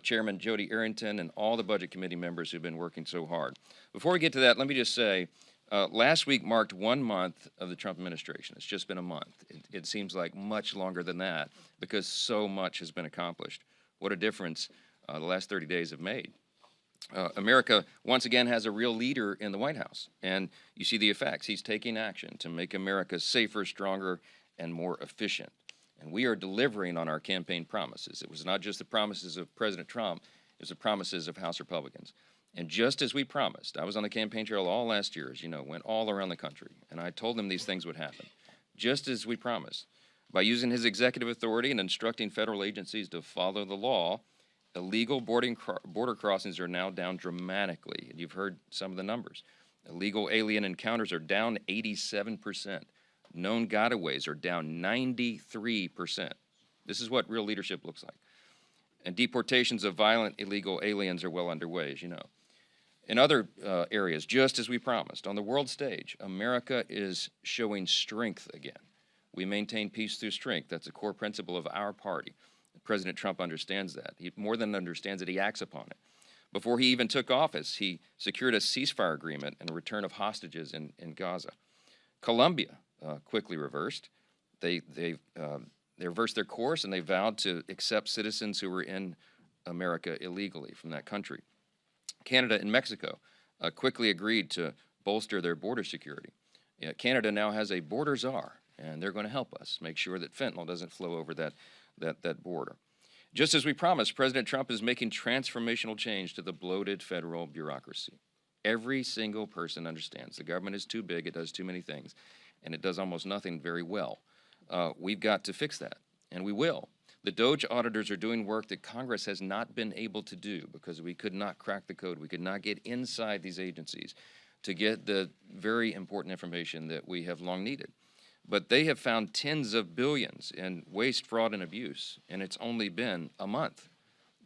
Chairman Jody Arrington, and all the Budget Committee members who've been working so hard. Before we get to that, let me just say, last week marked 1 month of the Trump administration. It's just been a month. It seems like much longer than that because so much has been accomplished. What a difference the last 30 days have made. America, once again, has a real leader in the White House, and you see the effects. He's taking action to make America safer, stronger, and more efficient. And we are delivering on our campaign promises. It was not just the promises of President Trump, it was the promises of House Republicans. And just as we promised, I was on the campaign trail all last year, as you know, went all around the country, and I told them these things would happen. Just as we promised, By using his executive authority and instructing federal agencies to follow the law, illegal border crossings are now down dramatically. And you've heard some of the numbers. Illegal alien encounters are down 87%. Known gotaways are down 93%. This is what real leadership looks like. And deportations of violent illegal aliens are well underway, as you know. In other areas, just as we promised, on the world stage, America is showing strength again. We maintain peace through strength. That's a core principle of our party. President Trump understands that. He more than understands it, he acts upon it. Before he even took office, he secured a ceasefire agreement and a return of hostages in Gaza. Colombia quickly reversed. They reversed their course, and they vowed to accept citizens who were in America illegally from that country. Canada and Mexico quickly agreed to bolster their border security. Canada now has a border czar, and they're going to help us make sure that fentanyl doesn't flow over that border. Just as we promised, President Trump is making transformational change to the bloated federal bureaucracy. Every single person understands the government is too big, it does too many things, and it does almost nothing very well. We've got to fix that, and we will. The DOJ auditors are doing work that Congress has not been able to do because we could not crack the code. We could not get inside these agencies to get the very important information that we have long needed. But they have found tens of billions in waste, fraud, and abuse, and it's only been a month.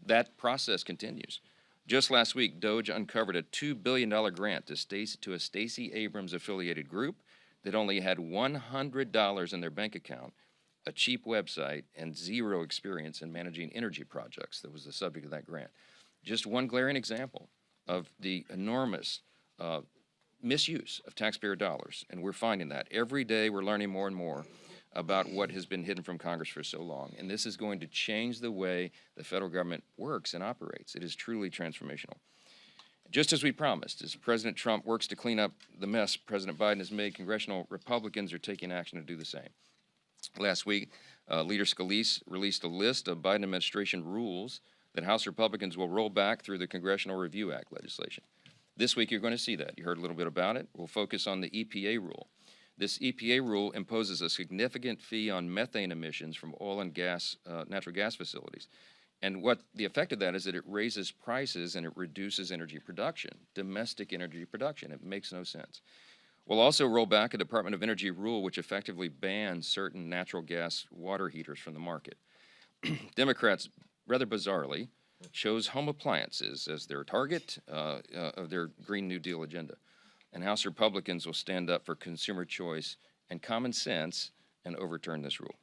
That process continues. Just last week, DOJ uncovered a $2 billion grant to a Stacey Abrams-affiliated group that only had $100 in their bank account, a cheap website, and zero experience in managing energy projects. That was the subject of that grant. Just one glaring example of the enormous misuse of taxpayer dollars, and we're finding that. Every day we're learning more and more about what has been hidden from Congress for so long, and this is going to change the way the federal government works and operates. It is truly transformational. Just as we promised, as President Trump works to clean up the mess President Biden has made, congressional Republicans are taking action to do the same. Last week, Leader Scalise released a list of Biden administration rules that House Republicans will roll back through the Congressional Review Act legislation. This week, you're going to see that. You heard a little bit about it. We'll focus on the EPA rule. This EPA rule imposes a significant fee on methane emissions from oil and gas, natural gas facilities. And what the effect of that is that it raises prices and it reduces energy production, domestic energy production. It makes no sense. We'll also roll back a Department of Energy rule which effectively bans certain natural gas water heaters from the market. Democrats, rather bizarrely, chose home appliances as their target of their Green New Deal agenda. And House Republicans will stand up for consumer choice and common sense and overturn this rule.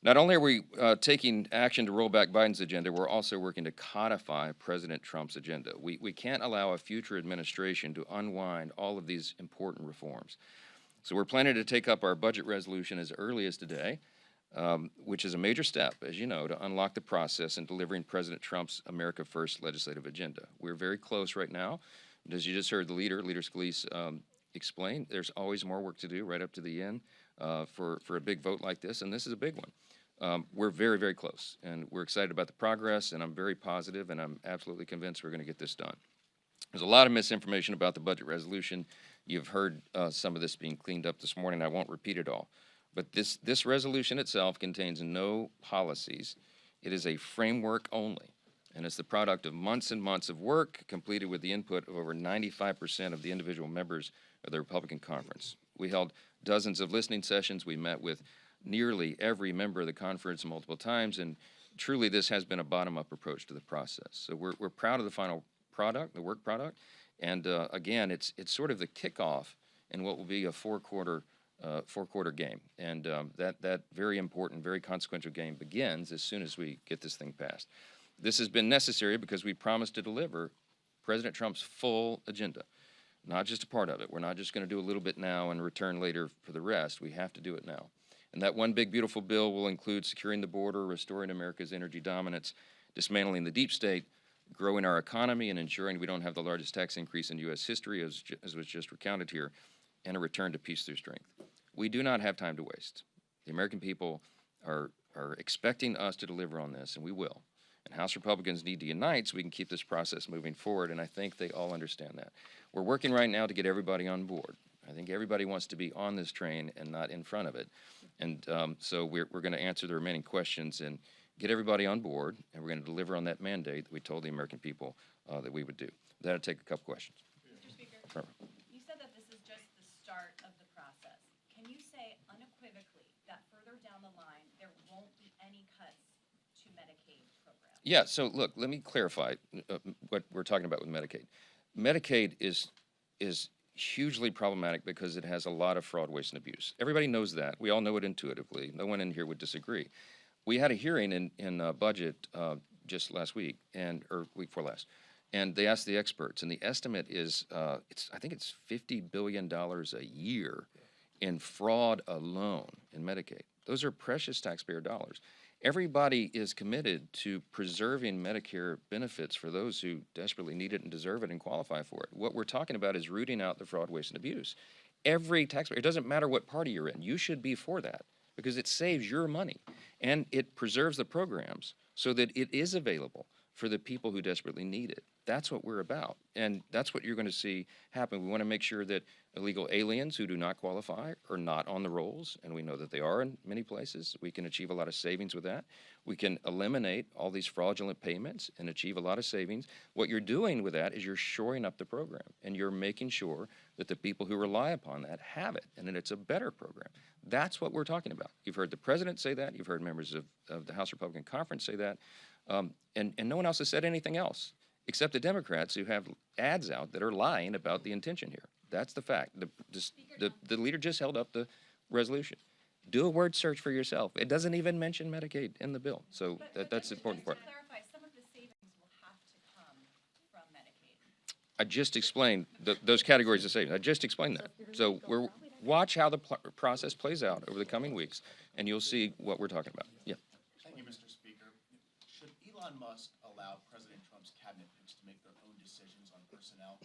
Not only are we taking action to roll back Biden's agenda, we're also working to codify President Trump's agenda. We can't allow a future administration to unwind all of these important reforms. So we're planning to take up our budget resolution as early as today, which is a major step, as you know, to unlock the process in delivering President Trump's America First legislative agenda. We're very close right now. As you just heard the Leader Scalise, explain, there's always more work to do right up to the end for a big vote like this, and this is a big one. We're very, very close, and we're excited about the progress, and I'm very positive, and I'm absolutely convinced we're going to get this done. There's a lot of misinformation about the budget resolution. You've heard some of this being cleaned up this morning. I won't repeat it all. But this resolution itself contains no policies. It is a framework only, and it's the product of months and months of work completed with the input of over 95% of the individual members of the Republican conference. We held dozens of listening sessions. We met with nearly every member of the conference multiple times, and truly this has been a bottom-up approach to the process. So we're proud of the final product, the work product, and again, it's sort of the kickoff in what will be a four-quarter game, and that very important, very consequential game begins as soon as we get this thing passed. This has been necessary because we promised to deliver President Trump's full agenda, not just a part of it. We're not just going to do a little bit now and return later for the rest. We have to do it now. And that one big, beautiful bill will include securing the border, restoring America's energy dominance, dismantling the deep state, growing our economy, and ensuring we don't have the largest tax increase in U.S. history, as was just recounted here, and a return to peace through strength. We do not have time to waste. The American people are expecting us to deliver on this, and we will. And House Republicans need to unite so we can keep this process moving forward, and I think they all understand that. We're working right now to get everybody on board. I think everybody wants to be on this train and not in front of it. And so we're going to answer the remaining questions and get everybody on board, and we're going to deliver on that mandate that we told the American people that we would do. That'll take a couple questions. Mr. Speaker, Perfect. you said that this is just the start of the process. Can you say unequivocally that further down the line, there won't be any cuts to Medicaid programs? Yeah, so look, let me clarify what we're talking about with Medicaid. Medicaid is hugely problematic because it has a lot of fraud, waste, and abuse. Everybody knows that. We all know it intuitively. No one in here would disagree. We had a hearing in budget just last week, or week before last, and they asked the experts, and the estimate is, I think it's $50 billion a year in fraud alone in Medicaid. Those are precious taxpayer dollars. Everybody is committed to preserving Medicare benefits for those who desperately need it and deserve it and qualify for it. What we're talking about is rooting out the fraud, waste, and abuse. Every taxpayer, it doesn't matter what party you're in, you should be for that because it saves your money and it preserves the programs so that it is available for the people who desperately need it. That's what we're about, and that's what you're going to see happen. We want to make sure that illegal aliens who do not qualify are not on the rolls, and we know that they are in many places. We can achieve a lot of savings with that. We can eliminate all these fraudulent payments and achieve a lot of savings. What you're doing with that is you're shoring up the program, and you're making sure that the people who rely upon that have it, and that it's a better program. That's what we're talking about. You've heard the president say that. You've heard members of the House Republican Conference say that. And no one else has said anything else, except the Democrats who have ads out that are lying about the intention here. That's the fact. The leader just held up the resolution. Do a word search for yourself. It doesn't even mention Medicaid in the bill. So that's the important part. To clarify, some of the savings will have to come from Medicaid. I just explained those categories of savings. I just explained that. So watch how the process plays out over the coming weeks, and you'll see what we're talking about. Yeah. Thank you, Mr. Speaker. Should Elon Musk allow President Trump's cabinet picks to make their own decisions on personnel?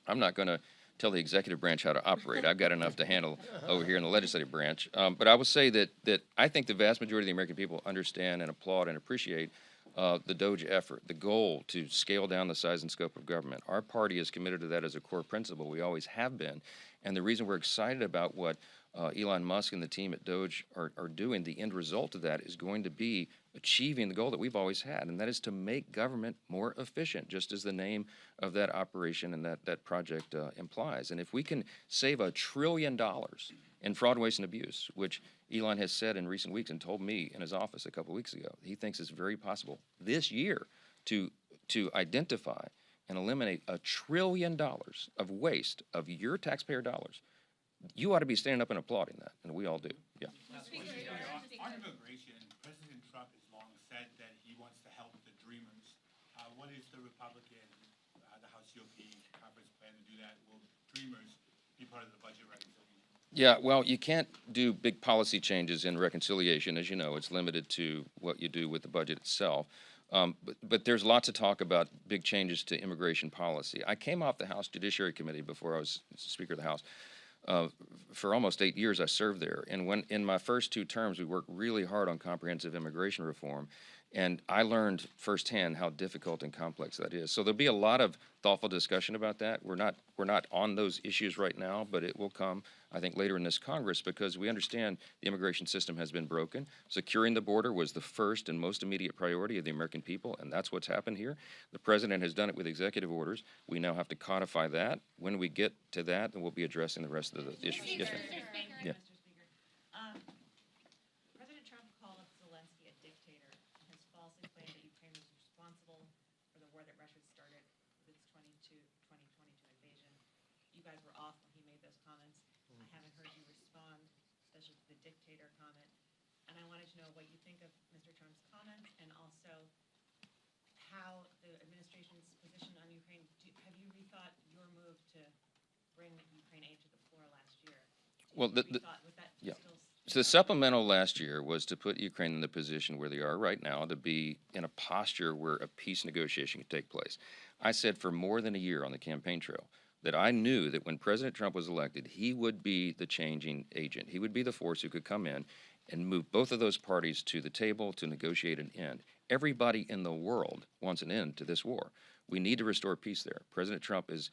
I'm not going to tell the executive branch how to operate. I've got enough to handle over here in the legislative branch. But I will say that I think the vast majority of the American people understand and applaud and appreciate the DOGE effort, the goal to scale down the size and scope of government. Our party is committed to that as a core principle. We always have been. And the reason we're excited about what Elon Musk and the team at DOGE are doing, the end result of that is going to be achieving the goal that we've always had, and that is to make government more efficient, just as the name of that operation and that project implies. And if we can save $1 trillion in fraud, waste, and abuse, which Elon has said in recent weeks and told me in his office a couple of weeks ago, he thinks it's very possible this year to identify and eliminate $1 trillion of waste of your taxpayer dollars. You ought to be standing up and applauding that, and we all do. Yeah. On immigration, President Trump has long said that he wants to help the dreamers. What is the Republican, the House GOP conference plan to do that? Will dreamers be part of the budget reconciliation? Yeah, well, you can't do big policy changes in reconciliation. As you know, it's limited to what you do with the budget itself. But there's lots of talk about big changes to immigration policy. I came off the House Judiciary Committee before I was Speaker of the House. For almost 8 years, I served there. And when in my first 2 terms, we worked really hard on comprehensive immigration reform. And I learned firsthand how difficult and complex that is. So there'll be a lot of thoughtful discussion about that. We're not on those issues right now, but it will come, I think, later in this Congress because we understand the immigration system has been broken. Securing the border was the first and most immediate priority of the American people, and that's what's happened here. The president has done it with executive orders. We now have to codify that. When we get to that, then we'll be addressing the rest of the issues. Yes, ma'am. Yeah. President Trump called Zelensky a dictator and has falsely claimed that Ukraine was responsible for the war that Russia started with its 2022 invasion. You guys were off when he made those comments. I haven't heard you respond, especially to the dictator comment. And I wanted to know what you think of Mr. Trump's comments and also how the administration's position on Ukraine. Have you rethought your move to bring Ukraine aid to the floor last year? Well, So the supplemental last year was to put Ukraine in the position where they are right now, to be in a posture where a peace negotiation could take place. I said for more than a year on the campaign trail that I knew that when President Trump was elected, he would be the changing agent. He would be the force who could come in and move both of those parties to the table to negotiate an end. Everybody in the world wants an end to this war. We need to restore peace there. President Trump is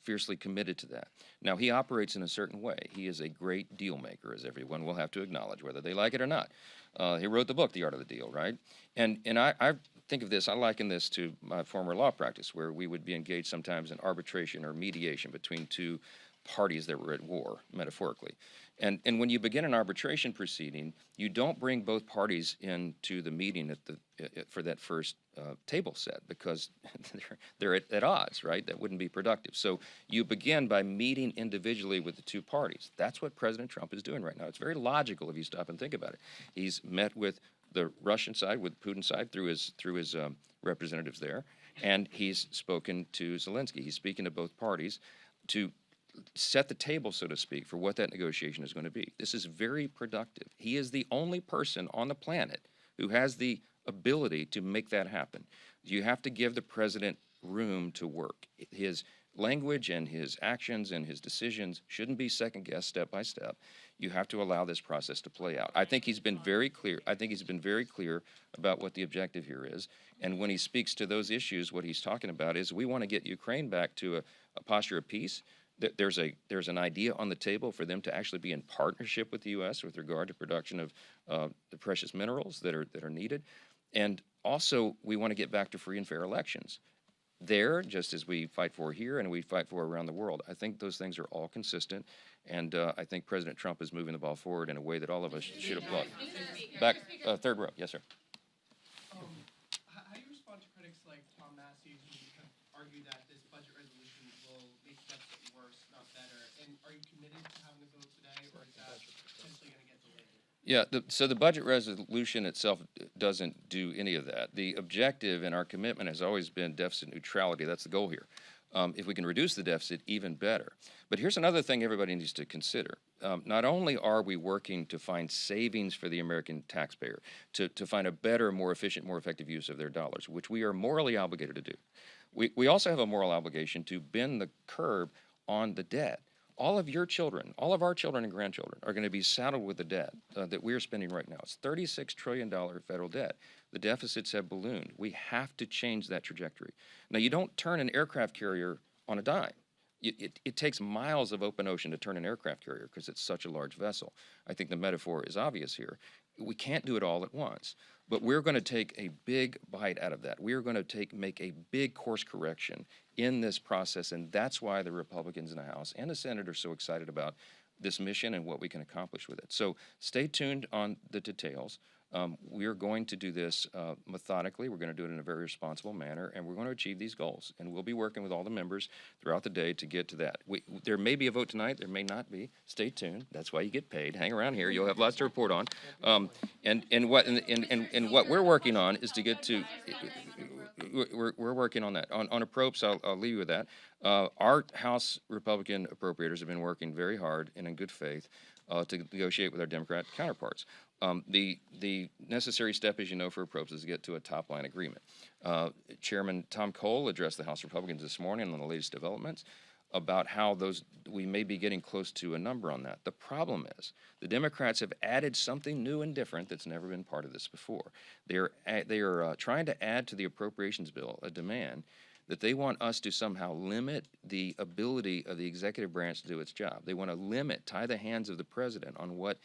fiercely committed to that. Now, he operates in a certain way. He is a great deal maker, as everyone will have to acknowledge, whether they like it or not. He wrote the book, The Art of the Deal, right? And I think of this, I liken this to my former law practice, where we would be engaged sometimes in arbitration or mediation between two parties that were at war, metaphorically. And when you begin an arbitration proceeding, you don't bring both parties into the meeting at for that first table set, because they're at odds, right? That wouldn't be productive. So you begin by meeting individually with the two parties. That's what President Trump is doing right now. It's very logical if you stop and think about it. He's met with the Russian side, with Putin's side, through his representatives there, and he's spoken to Zelensky. He's speaking to both parties to set the table, so to speak, for what that negotiation is going to be. This is very productive. He is the only person on the planet who has the ability to make that happen. You have to give the president room to work. His language and his actions and his decisions shouldn't be second-guessed step by step. You have to allow this process to play out. I think he's been very clear. I think he's been very clear about what the objective here is. And when he speaks to those issues, what he's talking about is we want to get Ukraine back to a posture of peace. There's an idea on the table for them to actually be in partnership with the U.S. with regard to production of the precious minerals that are needed. And also, we want to get back to free and fair elections. There, just as we fight for here and we fight for around the world, I think those things are all consistent. And I think President Trump is moving the ball forward in a way that all of us should applaud. Back, third row. Yes, sir. How do you respond to critics like Tom Massey, who have argued that this budget resolution will make deficit worse, not better? And are you committed to having a vote today, or is that potentially going to get delayed? Yeah, so the budget resolution itself doesn't do any of that. The objective and our commitment has always been deficit neutrality. That's the goal here. If we can reduce the deficit, even better. But here's another thing everybody needs to consider. Not only are we working to find savings for the American taxpayer, to find a better, more efficient, more effective use of their dollars, which we are morally obligated to do, we also have a moral obligation to bend the curve on the debt. All of your children, all of our children and grandchildren are going to be saddled with the debt that we're spending right now. It's $36 trillion federal debt. The deficits have ballooned. We have to change that trajectory. Now, you don't turn an aircraft carrier on a dime. It takes miles of open ocean to turn an aircraft carrier because it's such a large vessel. I think the metaphor is obvious here. We can't do it all at once, but we're going to take a big bite out of that. We are going to make a big course correction in this process, and that's why the Republicans in the House and the Senate are so excited about this mission and what we can accomplish with it. So stay tuned on the details. We are going to do this methodically. We're going to do it in a very responsible manner, and we're going to achieve these goals. And we'll be working with all the members throughout the day to get to that. There may be a vote tonight. There may not be. Stay tuned. That's why you get paid. Hang around here. You'll have lots to report on. And what we're working on is to get to. We're working on that. On appropriations, I'll leave you with that. Our House Republican appropriators have been working very hard and in good faith to negotiate with our Democrat counterparts. The necessary step, as you know, for appropriations is to get to a top-line agreement. Chairman Tom Cole addressed the House Republicans this morning on the latest developments about how we may be getting close to a number on that. The problem is the Democrats have added something new and different that's never been part of this before. They are trying to add to the appropriations bill a demand that they want us to somehow limit the ability of the executive branch to do its job. They want to tie the hands of the president on what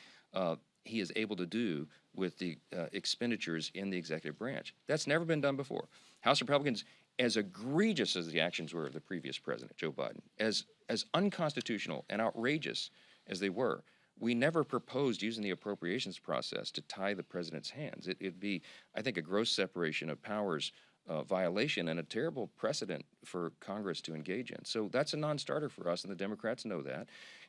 he is able to do with the expenditures in the executive branch. That's never been done before. House Republicans, as egregious as the actions were of the previous president, Joe Biden, as unconstitutional and outrageous as they were, we never proposed using the appropriations process to tie the president's hands. It'd be, I think, a gross separation of powers violation and a terrible precedent for Congress to engage in. So that's a non-starter for us, and the Democrats know that.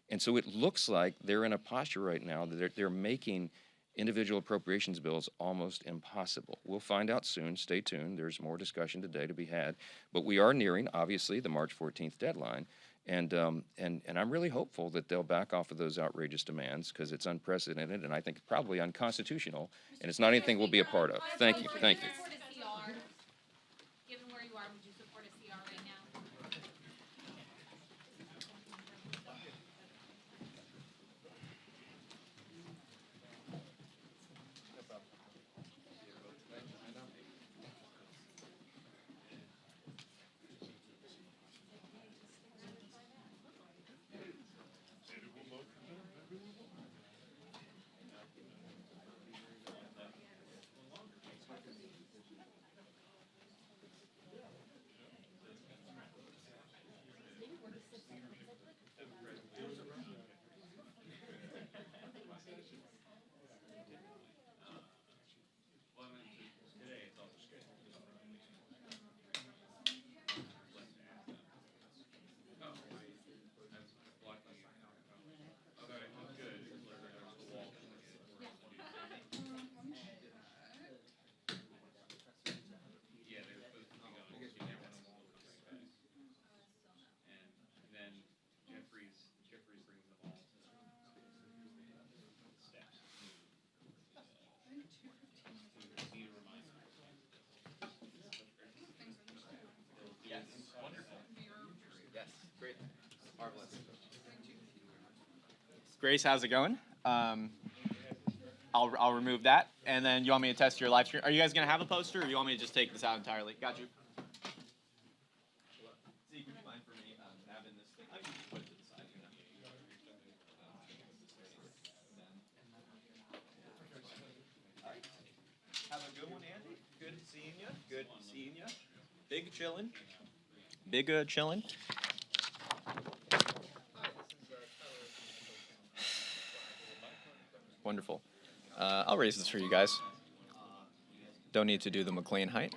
And so it looks like they're in a posture right now that they're making individual appropriations bills almost impossible. We'll find out soon. Stay tuned. There's more discussion today to be had. But we are nearing, obviously, the March 14th deadline. And I'm really hopeful that they'll back off of those outrageous demands because it's unprecedented and I think probably unconstitutional, and it's not anything we'll be a part of. Thank you. Thank you. Given where you are, would you support a CR right now? Grace, how's it going? I'll remove that, and then you want me to test your live stream? Are you guys gonna have a poster, or you want me to just take this out entirely? Got you. Zeke, would you mind for me having this thing? I can just put it to the side. All right. Have a good one, Andy. Good seeing you. Good seeing you. Big chillin'. Big chillin'. Wonderful. I'll raise this for you guys. Don't need to do the McClain height.